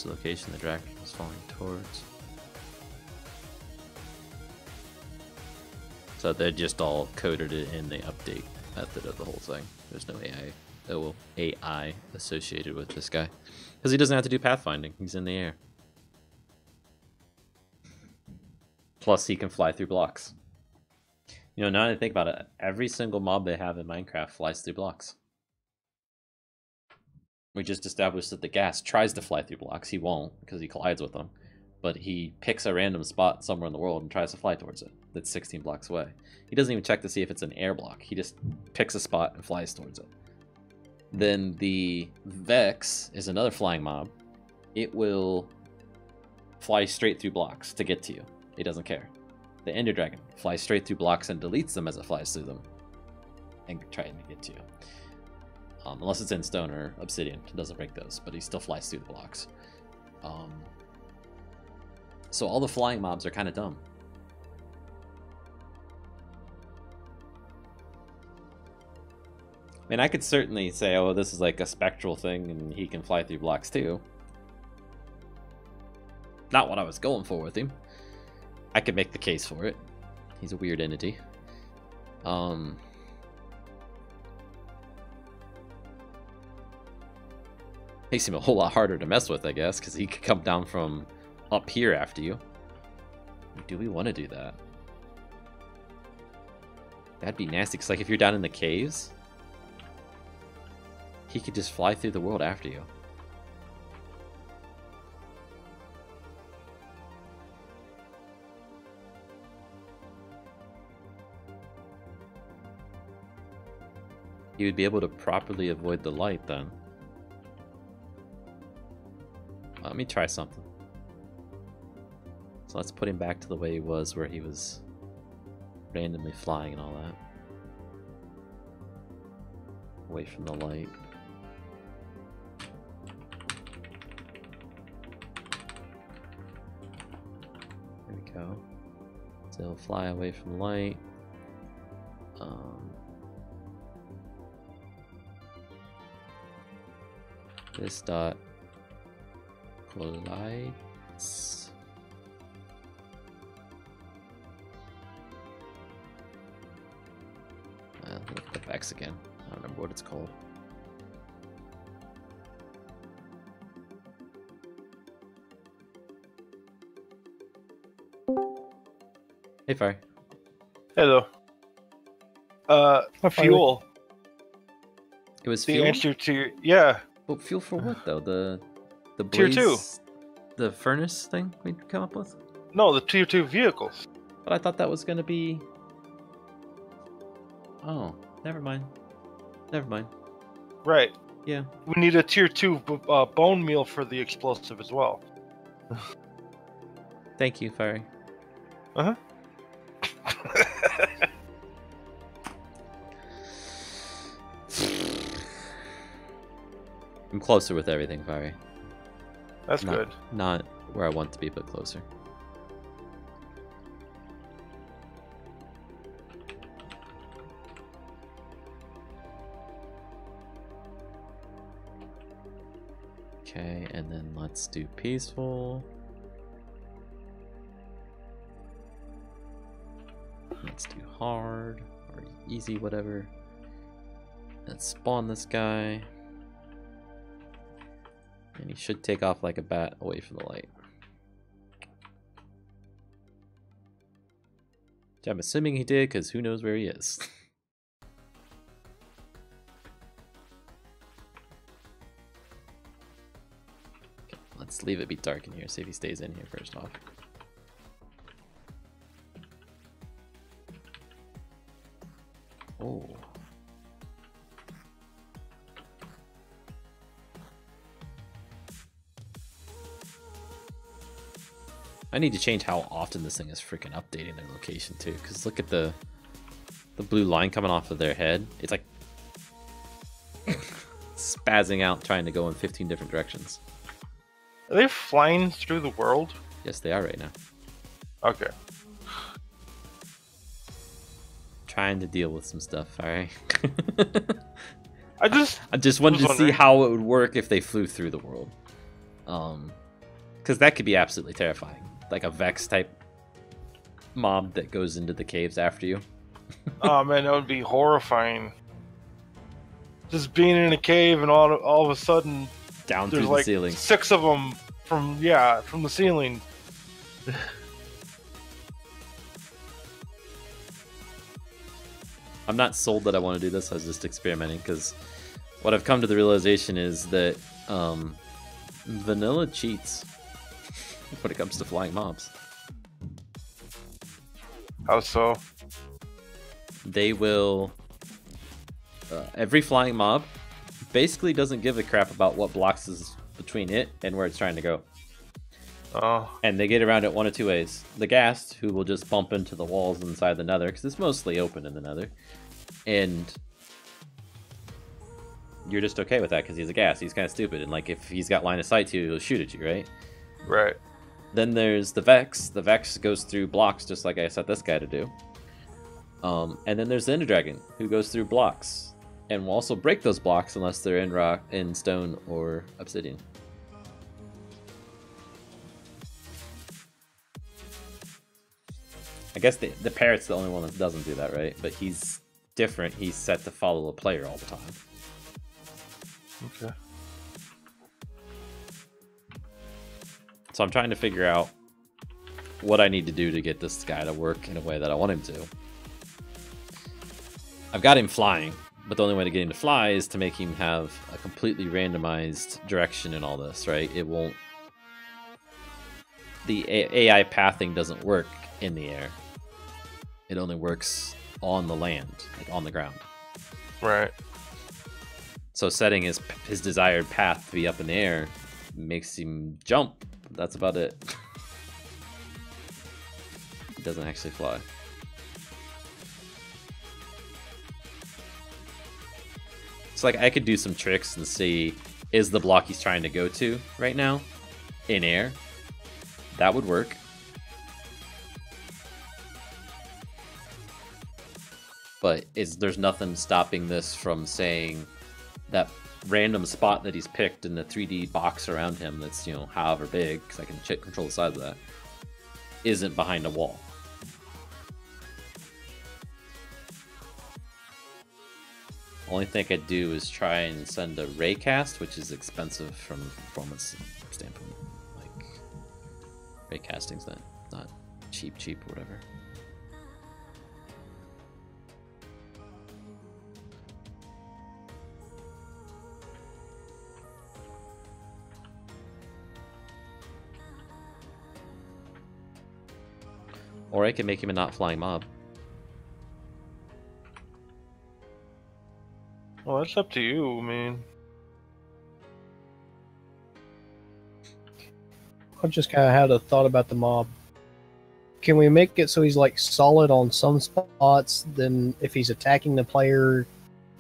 The location the dragon is falling towards. So they just all coded it in the update method of the whole thing. There's no AI associated with this guy. Because he doesn't have to do pathfinding, he's in the air. Plus he can fly through blocks. You know, now that I think about it, every single mob they have in Minecraft flies through blocks. We just established that the gas tries to fly through blocks. He won't, because he collides with them. But he picks a random spot somewhere in the world and tries to fly towards it. That's 16 blocks away. He doesn't even check to see if it's an air block. He just picks a spot and flies towards it. Then the Vex is another flying mob. It will fly straight through blocks to get to you. It doesn't care. The Ender Dragon flies straight through blocks and deletes them as it flies through them. And trying to get to you. Unless it's in stone or obsidian, it doesn't break those, but he still flies through the blocks. So all the flying mobs are kind of dumb. I mean, I could certainly say, oh, this is like a spectral thing and he can fly through blocks too. Not what I was going for with him. I could make the case for it. He's a weird entity. Makes him a whole lot harder to mess with, I guess, because he could come down from up here after you. Do we want to do that? That'd be nasty, because like if you're down in the caves, he could just fly through the world after you. He would be able to properly avoid the light then. Let me try something. So let's put him back to the way he was, where he was randomly flying and all that. Away from the light. There we go. So he'll fly away from the light. This dot collides. Look at the Vex again. I don't remember what it's called. Hey, Fire. Hello. Fuel. It was The fuel. answer to your, yeah. Well, fuel for what though? The Tier blaze, 2. the furnace thing we'd come up with. No, the tier 2 vehicles. But I thought that was gonna be. Oh, never mind. Never mind. Right. Yeah. We need a tier 2 bone meal for the explosive as well. Thank you, Fairy. Uh-huh. I'm closer with everything, Fairy. That's good. Not where I want to be, but closer. Okay, and then let's do peaceful. Let's do hard or easy, whatever. Let's spawn this guy. And he should take off like a bat away from the light. Which I'm assuming he did, because who knows where he is. Okay, let's leave it be dark in here, see if he stays in here first off. Oh. I need to change how often this thing is freaking updating their location too, because look at the blue line coming off of their head. It's like spazzing out, trying to go in 15 different directions. Are they flying through the world? Yes, they are right now. Okay. Trying to deal with some stuff. All right. I just wanted to see wondering. how it would work if they flew through the world. Because that could be absolutely terrifying. Like a Vex type mob that goes into the caves after you. Oh man, that would be horrifying. Just being in a cave and all of a sudden Down there's through the like ceiling. 6 of them from the ceiling. I'm not sold that I want to do this. I was just experimenting because what I've come to the realization is that vanilla cheats when it comes to flying mobs. How so? They will every flying mob basically doesn't give a crap about what blocks is between it and where it's trying to go. Oh, And they get around it one of two ways. The Ghast, who will just bump into the walls inside the Nether, because it's mostly open in the Nether. And you're just okay with that because he's a Ghast. He's kind of stupid. And like if he's got line of sight to you, he'll shoot at you, right? right. Then there's the Vex. The Vex goes through blocks just like I set this guy to do. And then there's the Ender Dragon, who goes through blocks. And will also break those blocks unless they're in rock, in stone, or obsidian. I guess the parrot's the only one that doesn't do that, right? But he's different. He's set to follow a player all the time. Okay. So I'm trying to figure out what I need to do to get this guy to work in a way that I want him to. I've got him flying, but the only way to get him to fly is to make him have a completely randomized direction in all this, right? It won't... The AI pathing doesn't work in the air. It only works on the land, like on the ground. Right. So setting his desired path to be up in the air makes him jump. That's about it. He doesn't actually fly. So like I could do some tricks and see, is the block he's trying to go to right now in air? That would work. But there's nothing stopping this from saying that random spot that he's picked in the 3D box around him that's, you know, however big, because I can control the size of that, isn't behind a wall. Only thing I could do is try and send a raycast, which is expensive from a performance standpoint. Like, raycasting's not cheap or whatever. Or I can make him a not flying mob. Well, that's up to you. I mean, I just kind of had a thought about the mob. Can we make it so he's like solid on some spots? Then if he's attacking the player,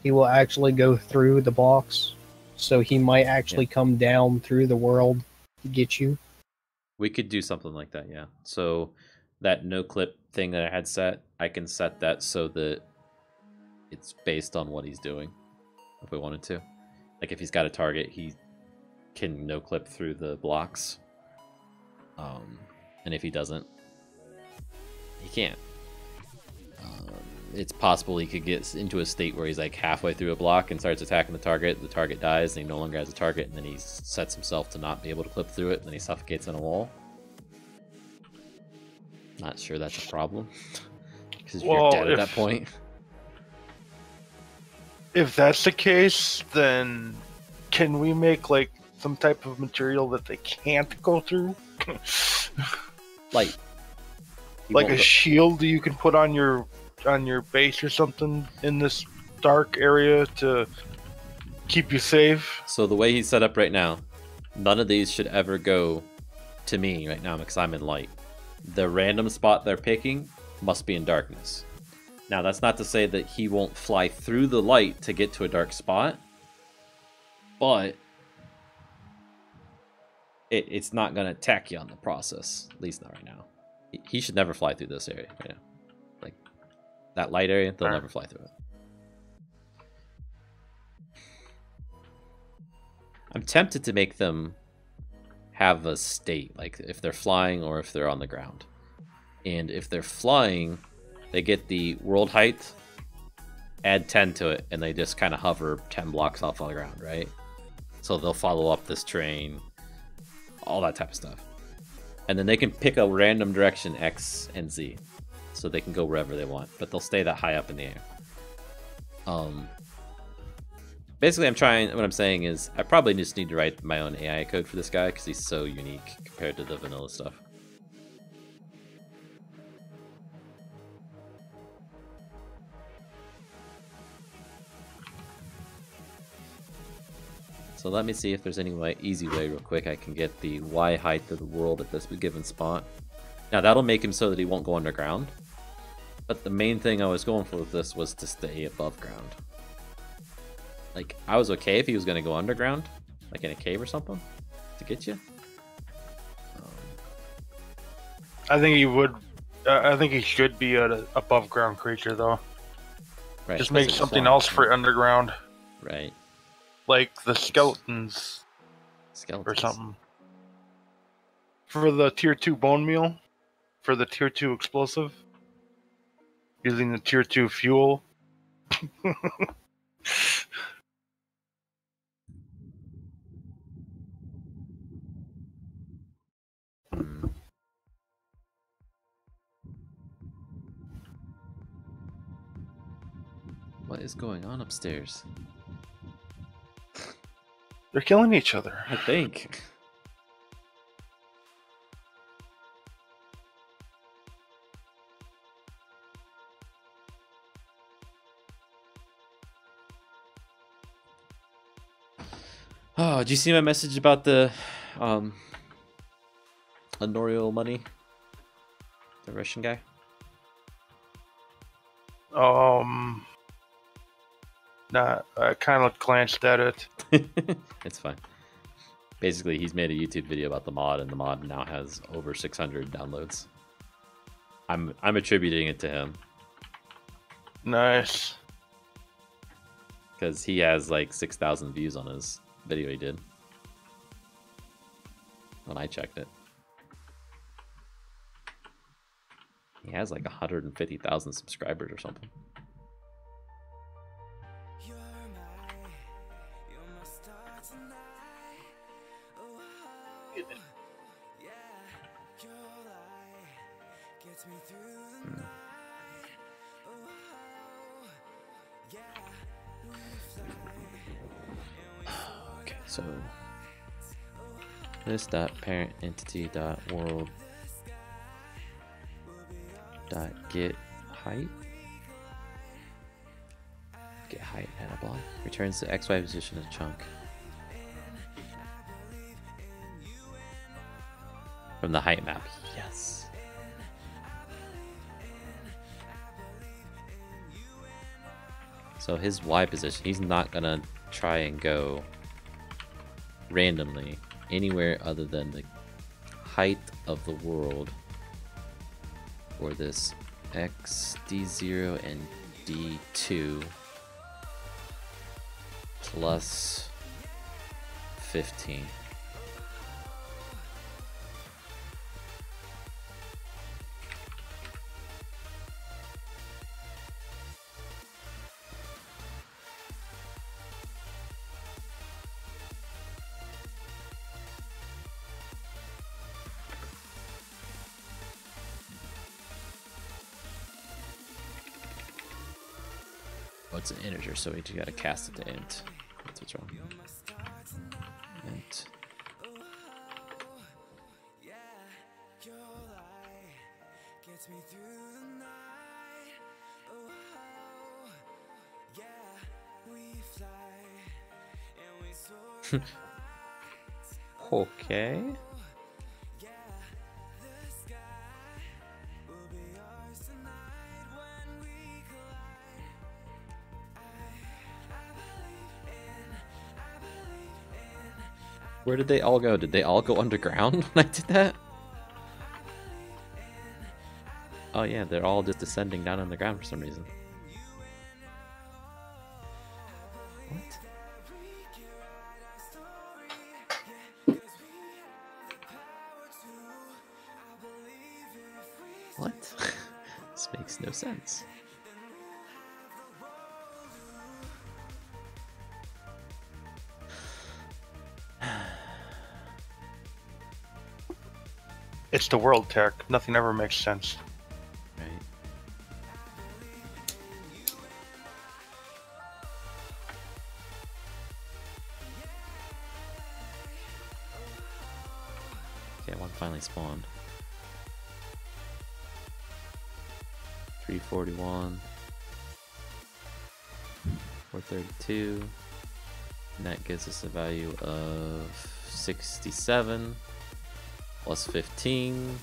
he will actually go through the blocks. So he might actually come down through the world to get you. We could do something like that, yeah. So that no clip thing that I had set, I can set that so that it's based on what he's doing, if we wanted to. Like if he's got a target, can no clip through the blocks. And if he doesn't, he can't. It's possible he could get into a state where he's like halfway through a block and starts attacking the target dies, and he no longer has a target, and then he sets himself to not be able to clip through it, and then he suffocates on a wall. Not sure that's a problem, because you're dead at that point. If that's the case, then can we make like some type of material that they can't go through? Light. Like a shield you can put on your base or something in this dark area to keep you safe. So the way he's set up right now, none of these should ever go to me right now because I'm in light. The random spot they're picking must be in darkness. Now that's not to say that he won't fly through the light to get to a dark spot, but it's not going to attack you on the process, at least not right now. He should never fly through this area right now. Like that light area, they'll never fly through it. I'm tempted to make them have a state, like if they're flying or if they're on the ground. And if they're flying, they get the world height, add 10 to it, and they just kind of hover 10 blocks off on the ground, right? So they'll follow up this terrain, all that type of stuff. And then they can pick a random direction, X and Z, so they can go wherever they want, but they'll stay that high up in the air. Basically, what I'm saying is I probably just need to write my own AI code for this guy because he's so unique compared to the vanilla stuff. So let me see if there's any easy way real quick I can get the Y height of the world at this given spot. Now that'll make him so that he won't go underground. But the main thing I was going for with this was to stay above ground. Like, I was okay if he was going to go underground, like in a cave or something, to get you. I think he would. I think he should be an above ground creature though. Right. Just make something else for underground. Right. Like the skeletons or something. For the tier 2 bone meal, for the tier 2 explosive, using the tier 2 fuel. What is going on upstairs? They're killing each other. I think. Oh, did you see my message about the Honorial money? The Russian guy? Nah, I kind of glanced at it. It's fine. Basically, he's made a YouTube video about the mod, and the mod now has over 600 downloads. I'm attributing it to him. Nice. Because he has like 6,000 views on his video he did. When I checked it. He has like 150,000 subscribers or something. Okay, so this dot parent entity dot world dot get height at a block returns the XY position of chunk from the height map. Yes. So his Y position, he's not gonna try and go randomly anywhere other than the height of the world for this X, D0, and D2 plus 15. Oh, it's an integer, so we just gotta cast it to int. That's what's wrong. Int. Okay. Where did they all go? Did they all go underground when I did that? Oh yeah, they're all just descending down underground for some reason. What? What? This makes no sense. It's the world, Tech. Nothing ever makes sense. Right. Okay, one finally spawned. 341. 432. And that gives us a value of 67 plus 15.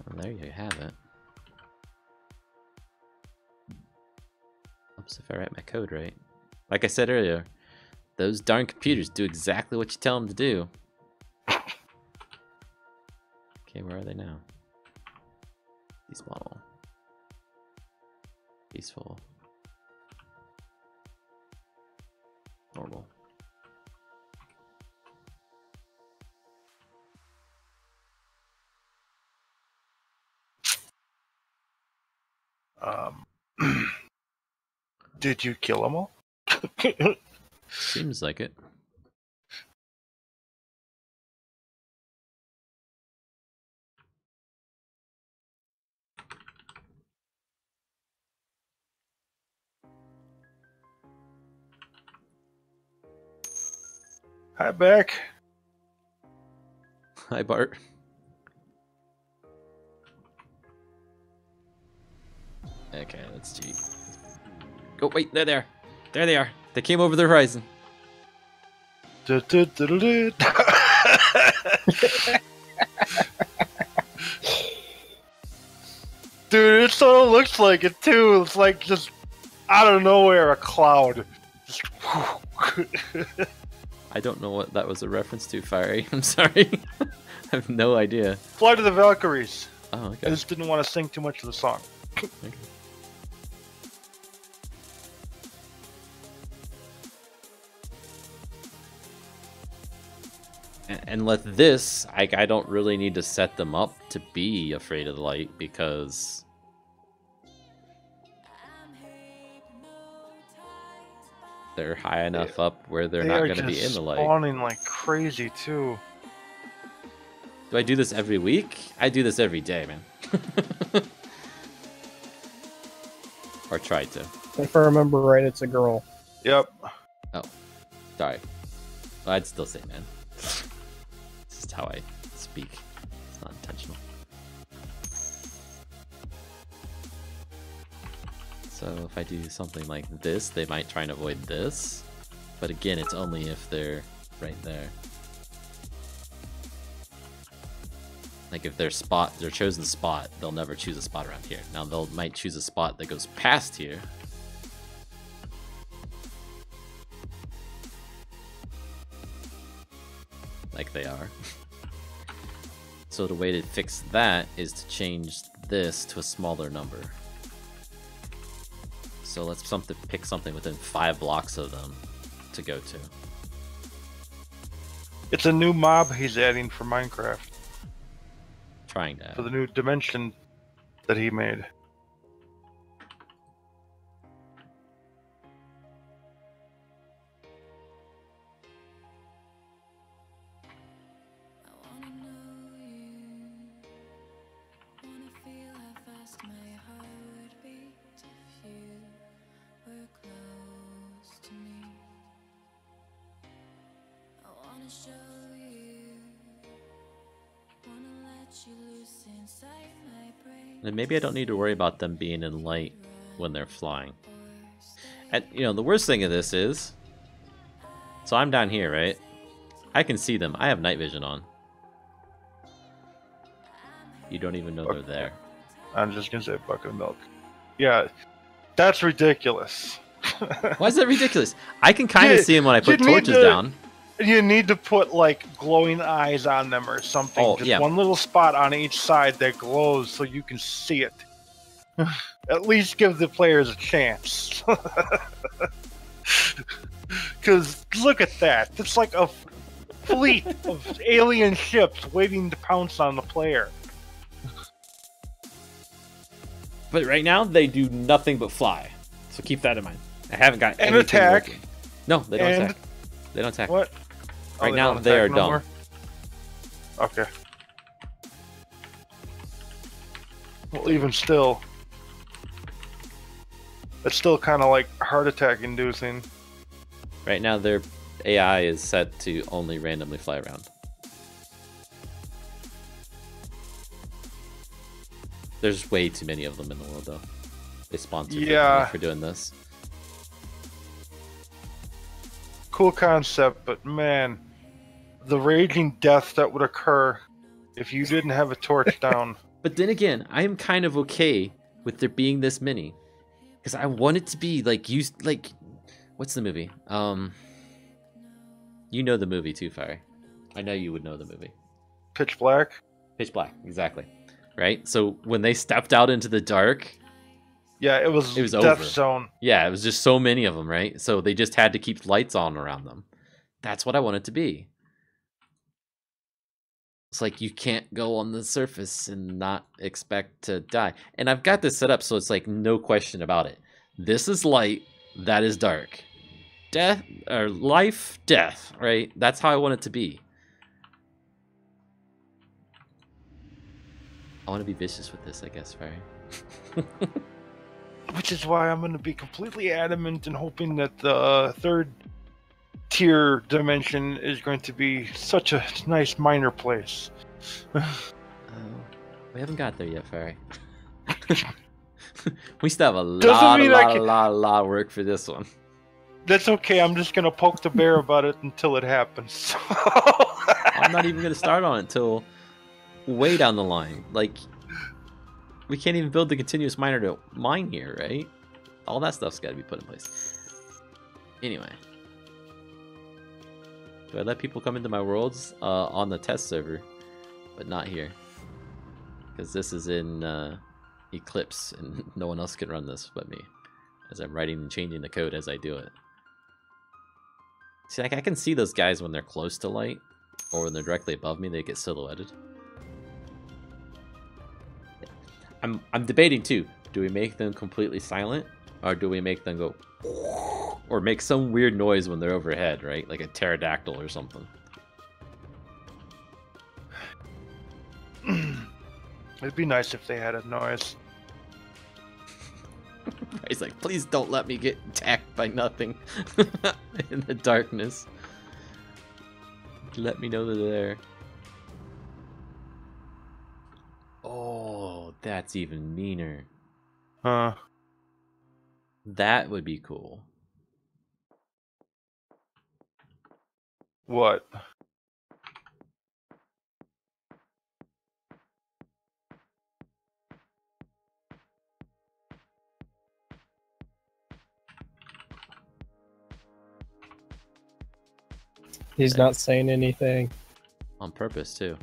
Well, there you have it. Oops, if I write my code right. Like I said earlier, those darn computers do exactly what you tell them to do. Okay, where are they now? Beast model. Peaceful. Normal. Did you kill them all? Seems like it. Hi, Beck. Hi, Bart. Okay, let's cheat. Oh, wait, they're there. There they are. They came over the horizon. Du-du-du-du-du. Dude, it sort of looks like it too. It's like just out of nowhere, a cloud. Just I don't know what that was a reference to, Fiery. I'm sorry. I have no idea. Fly to the Valkyries. Oh, I okay. just didn't want to sing too much of the song. Okay. And let this, I don't really need to set them up to be afraid of the light because they're high enough up where they're not going to be in the light. Spawning like crazy too. Do I do this every week? I do this every day, man. Or try to. If I remember right, it's a girl. Yep. Oh, sorry. Well, I'd still say man. This is how I speak. It's not intentional. So if I do something like this, they might try and avoid this. But again, it's only if they're right there. Like if their chosen spot, they'll never choose a spot around here. Now they might choose a spot that goes past here. Like they are. So the way to fix that is to change this to a smaller number. So let's pick something within 5 blocks of them to go to. It's a new mob he's adding for Minecraft. Trying to add. For the new dimension that he made. And maybe I don't need to worry about them being in light when they're flying. And, you know, the worst thing of this is... So I'm down here, right? I can see them. I have night vision on. You don't even know they're there. I'm just gonna say bucket of milk. Yeah, that's ridiculous. Why is that ridiculous? I can kind of see them when I put torches down. You need to put like glowing eyes on them or something. Oh, just yeah. one little spot on each side that glows so you can see it. At least give the players a chance. Because look at that. It's like a fleet of alien ships waiting to pounce on the player. But right now, they do nothing but fly. So keep that in mind. I haven't got And anything attack. working. No, they don't And- attack. They don't attack. What? Right Oh, now, don't they are attack no dumb. more? Okay. Well, even still, it's still kind of like heart attack inducing. Right now, their AI is set to only randomly fly around. There's way too many of them in the world, though. They spawn too Yeah. frequently for doing this. Cool concept, but man, the raging death that would occur if you didn't have a torch down. But then again, I am kind of okay with there being this many, because I want it to be like what's the movie? You know the movie too, Fiery. I know you would know the movie. Pitch Black? Pitch Black, exactly. Right? So when they stepped out into the dark, Yeah, it was It was Death over. Zone. yeah, it was just so many of them, right? So they just had to keep lights on around them. That's what I want it to be. It's like you can't go on the surface and not expect to die. And I've got this set up so it's like no question about it. This is light, that is dark. Death or life, death, right? That's how I want it to be. I want to be vicious with this, I guess, right? Which is why I'm going to be completely adamant and hoping that the third tier dimension is going to be such a nice minor place. We haven't got there yet, Fairy. We still have a Doesn't mean lot of work for this one. That's okay, I'm just going to poke the bear about it until it happens. I'm not even going to start on it until way down the line. Like, we can't even build the continuous miner to mine here, right? All that stuff's got to be put in place. Anyway. Do I let people come into my worlds on the test server, but not here? Because this is in Eclipse, and no one else can run this but me, as I'm writing and changing the code as I do it. See, like, I can see those guys when they're close to light, or when they're directly above me, they get silhouetted. I'm debating too. Do we make them completely silent, or do we make them go, or make some weird noise when they're overhead, right? Like a pterodactyl or something. It'd be nice if they had a noise. He's like, please don't let me get attacked by nothing in the darkness. Let me know they're there. Oh, that's even meaner. Huh. That would be cool. What? He's not saying anything. On purpose, too.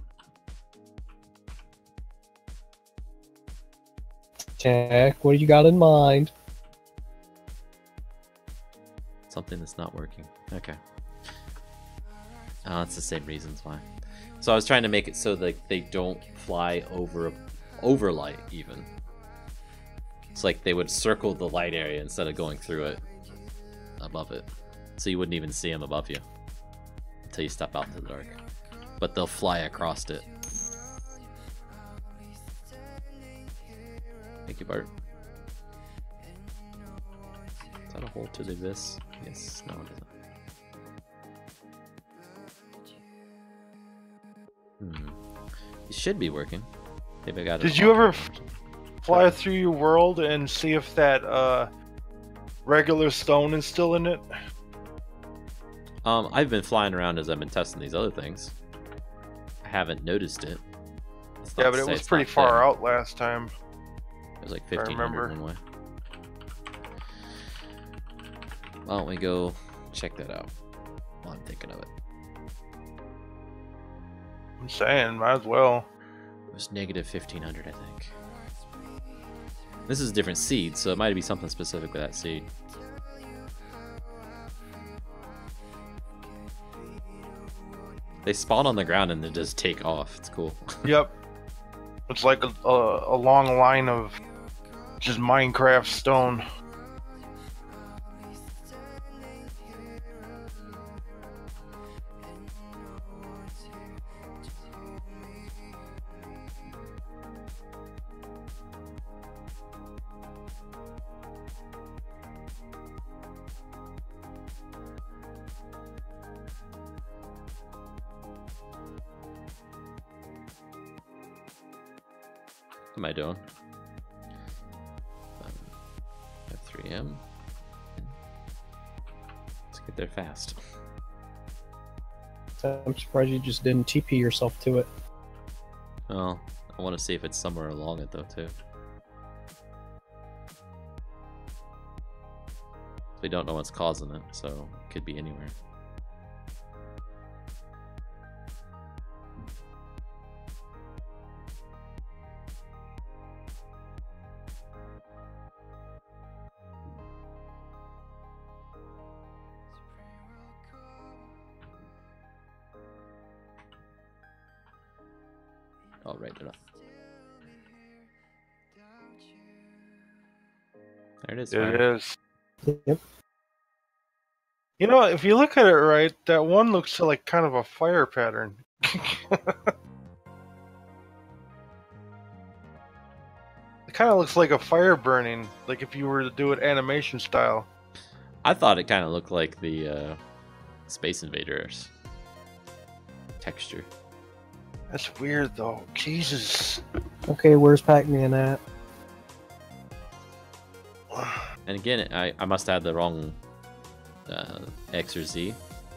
Jack, what do you got in mind? Something that's not working. Okay. It's the same reasons why. So I was trying to make it so that they don't fly over light, even. It's like they would circle the light area instead of going through it above it. So you wouldn't even see them above you until you step out into the dark. But they'll fly across it. Thank you, Bart. Is that a hole to the abyss? Yes. No, it isn't. should be working. Maybe I got it. Did you ever fly through your world and see if that regular stone is still in it? I've been flying around as I've been testing these other things. I haven't noticed it. Yeah, but it was pretty far out last time. It was like 1,500 one way. Why don't we go check that out while I'm thinking of it? I'm saying, might as well. It was negative 1,500, I think. This is a different seed, so it might be something specific with that seed. They spawn on the ground and they just take off. It's cool. Yep. It's like a long line of just Minecraft stone. What am I doing? At 3M. Let's get there fast. I'm surprised you just didn't TP yourself to it. Well, I want to see if it's somewhere along it though too. We don't know what's causing it, so it could be anywhere. I'll write it up. There it is. It is. Yep. You know, if you look at it right, that one looks like kind of a fire pattern. It kind of looks like a fire burning, like if you were to do it animation style. I thought it kind of looked like the Space Invaders texture. That's weird though. Jesus. Okay, where's Pac-Man at? And again, I must have the wrong X or Z,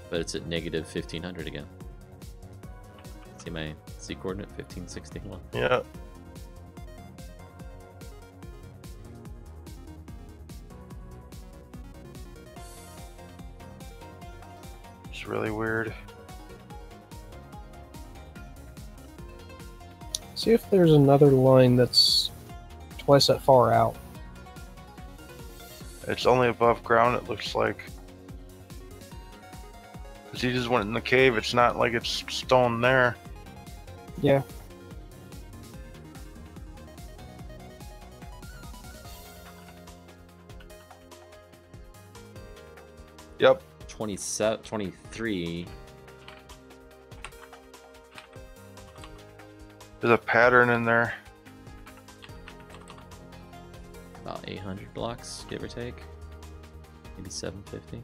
but it's at negative 1,500 again. See my Z coordinate, 1561. Yeah. It's really weird. See if there's another line that's twice that far out. It's only above ground, it looks like. Because he just went in the cave, it's not like it's stone there. Yeah. Yep. 27, 23. There's a pattern in there. About 800 blocks, give or take. Maybe 750.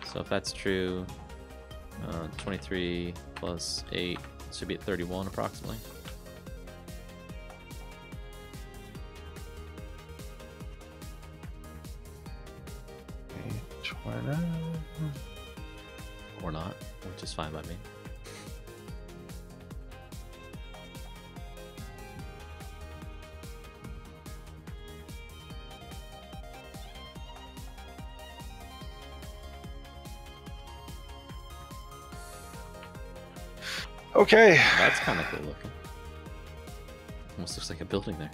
So if that's true, 23 plus 8 should be at 31 approximately. Or not, which is fine by me. Okay. That's kind of cool looking. Almost looks like a building there.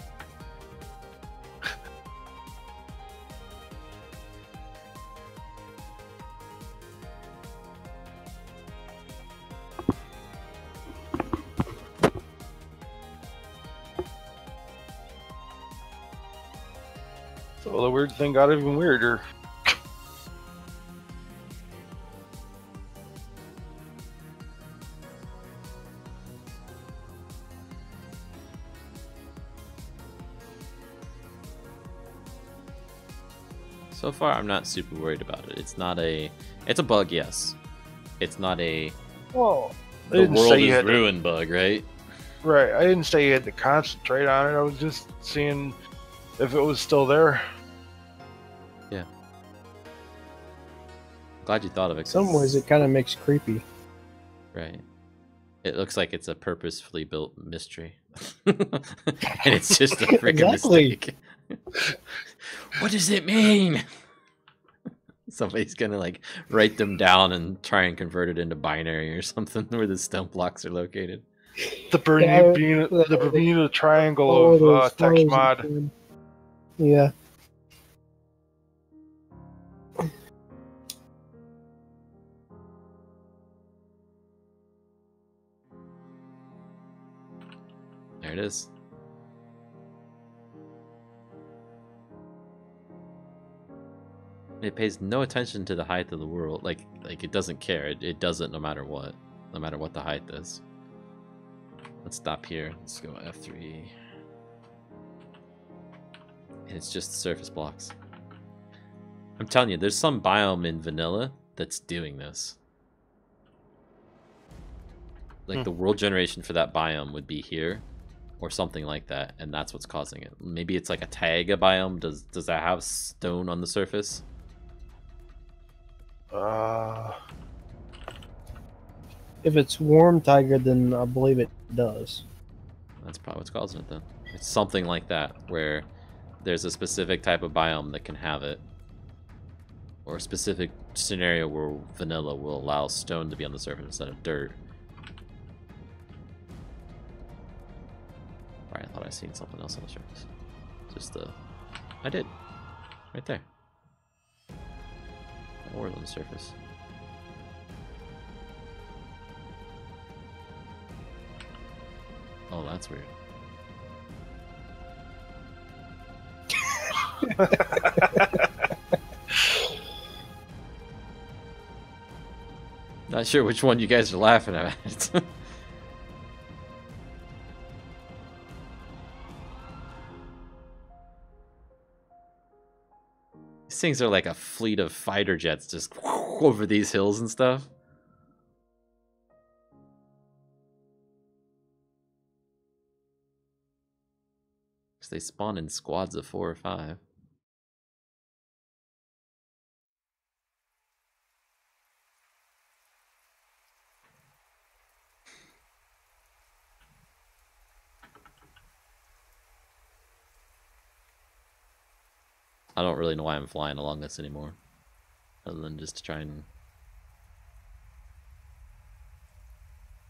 So the weird thing got even weirder. So far, I'm not super worried about it. It's not a... It's a bug, yes. It's not a... Whoa. I The didn't world say you is had to, ruined bug, right? right. I didn't say you had to concentrate on it. I was just seeing if it was still there. Yeah. Glad you thought of it. In some ways, it kind of makes creepy. Right. It looks like it's a purposefully built mystery. And it's just a freaking Exactly. mistake. What does it mean? Somebody's gonna like write them down and try and convert it into binary or something where the stone blocks are located. The Bermuda Triangle of text mod. Yeah. There it is. It pays no attention to the height of the world. Like it doesn't care. It doesn't no matter what the height is. Let's stop here. Let's go F3. And it's just surface blocks. I'm telling you, there's some biome in vanilla that's doing this. Like the world generation for that biome would be here or something like that, and that's what's causing it. Maybe it's like a taiga biome. Does that have stone on the surface? If it's warm tiger, then I believe it does. That's probably what's causing it then. It's something like that, where there's a specific type of biome that can have it. Or a specific scenario where vanilla will allow stone to be on the surface instead of dirt. Right, I thought I seen something else on the surface. Just I did. Right there. Ore on the surface. Oh, that's weird. Not sure which one you guys are laughing at. These things are like a fleet of fighter jets just over these hills and stuff. Because they spawn in squads of 4 or 5. I don't really know why I'm flying along this anymore. Other than just to try and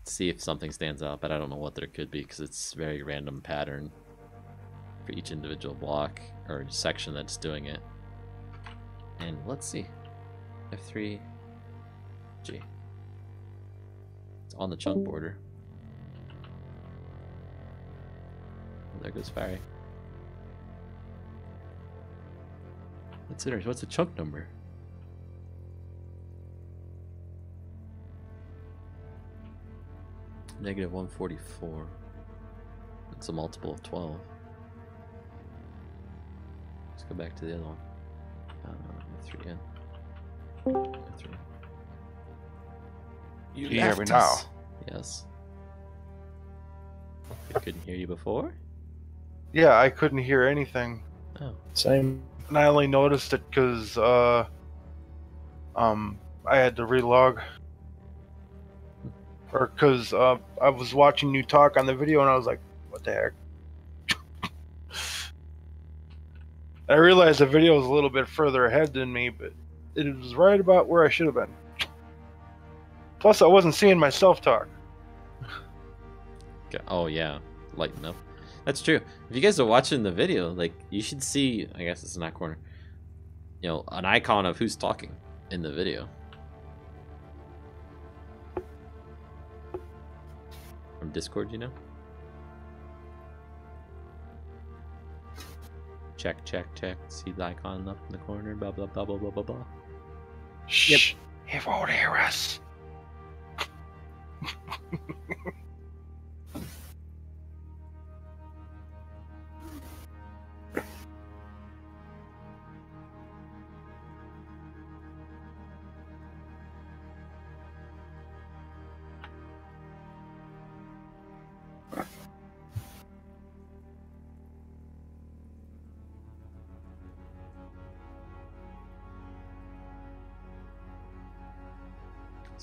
see if something stands out, but I don't know what there could be because it's very random pattern for each individual block or section that's doing it. And let's see. F3 G. It's on the chunk border. Oh, there goes Fiery. What's it? What's the chunk number? Negative 144. It's a multiple of 12. Let's go back to the other one. 3 again. 3. You hear me now? Yes. I couldn't hear you before? Yeah, I couldn't hear anything. Oh. Same. And I only noticed it because I had to relog. Or because I was watching you talk on the video and I was like, what the heck? I realized the video was a little bit further ahead than me, but it was right about where I should have been. Plus, I wasn't seeing myself talk. Oh, yeah. Lighten up. That's true. If you guys are watching the video, like, you should see, I guess it's in that corner, you know, an icon of who's talking in the video. From Discord, you know? Check, check, check. See the icon up in the corner, blah, blah, blah, blah, blah, blah, blah. Shh. He won't hear us.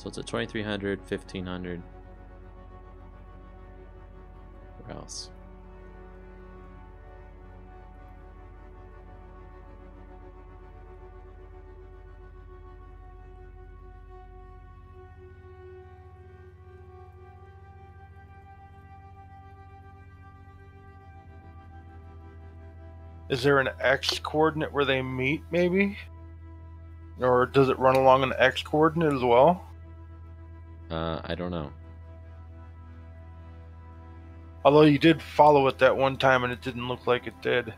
So it's at 2300, 1500. Where else? Is there an X coordinate where they meet, maybe? Or does it run along an X coordinate as well? I don't know. Although you did follow it that one time and it didn't look like it did.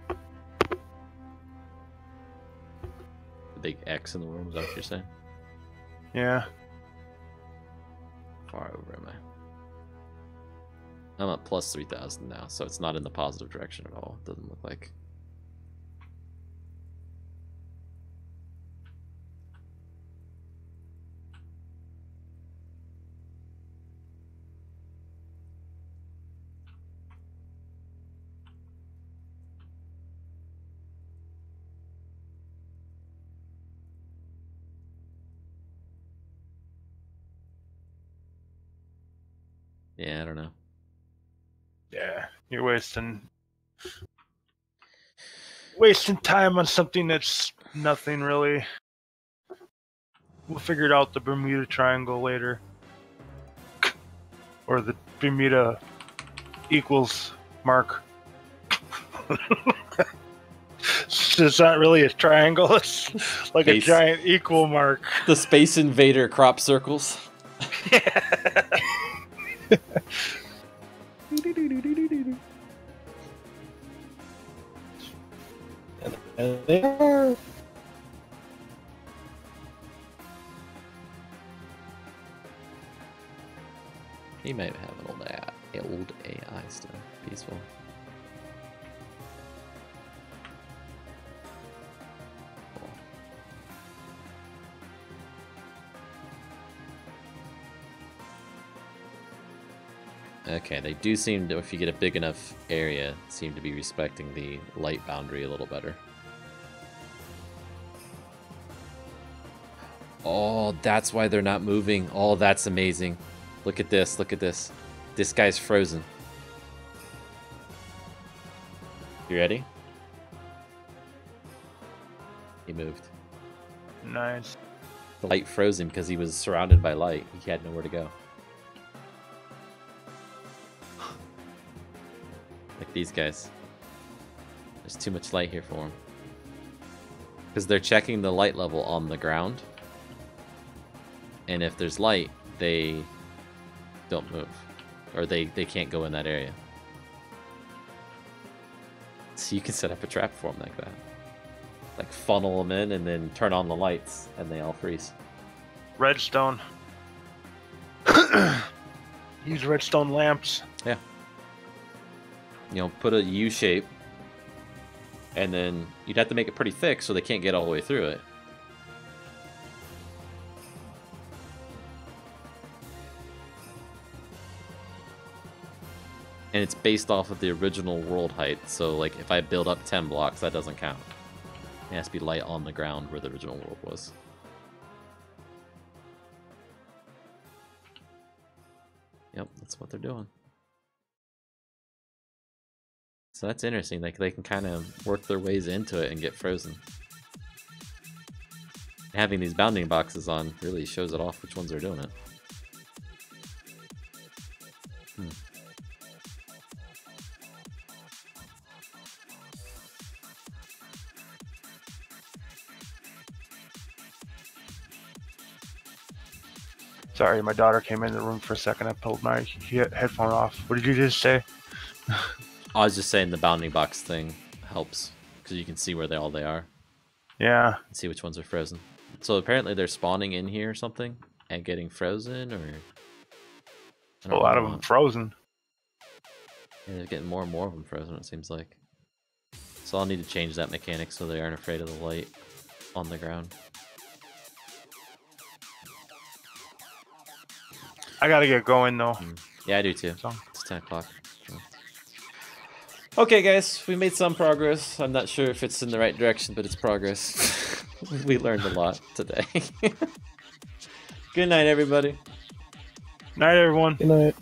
The big X in the room, is that what you're saying? Yeah. Far over am I? I'm at plus 3,000 now, so it's not in the positive direction at all. It doesn't look like. Yeah, I don't know. Yeah, you're wasting time on something that's nothing really. We'll figure it out the Bermuda Triangle later. Or the Bermuda equals mark. It's not really a triangle, it's like a Space. giant equal mark. The Space Invader crop circles. And they are. He might have an old AI still. Peaceful. Cool. Okay, they do seem to, if you get a big enough area, seem to be respecting the light boundary a little better. Oh, that's why they're not moving. Oh, that's amazing. Look at this, look at this. This guy's frozen. You ready? He moved. Nice. The light froze him because he was surrounded by light. He had nowhere to go. Like these guys. There's too much light here for them. Because they're checking the light level on the ground. And if there's light, they don't move. Or they can't go in that area. So you can set up a trap for them like that. Like funnel them in and then turn on the lights and they all freeze. Redstone. Use redstone lamps. Yeah. You know, put a U shape. And then you'd have to make it pretty thick so they can't get all the way through it. And it's based off of the original world height, so like if I build up 10 blocks, that doesn't count. It has to be light on the ground where the original world was. Yep, that's what they're doing. So that's interesting, like they can kind of work their ways into it and get frozen. Having these bounding boxes on really shows it off which ones are doing it. Sorry, my daughter came in the room for a second. I pulled my headphone off. What did you just say? I was just saying the bounding box thing helps because you can see where they are. Yeah. And see which ones are frozen. So apparently they're spawning in here or something and getting frozen, or A lot of them frozen. Yeah, they're getting more and more of them frozen, it seems like. So I'll need to change that mechanic so they aren't afraid of the light on the ground. I gotta get going though. Yeah, I do too. So. It's 10 o'clock. So. Okay, guys, we made some progress. I'm not sure if it's in the right direction, but it's progress. We learned a lot today. Good night, everybody. Night, everyone. Good night.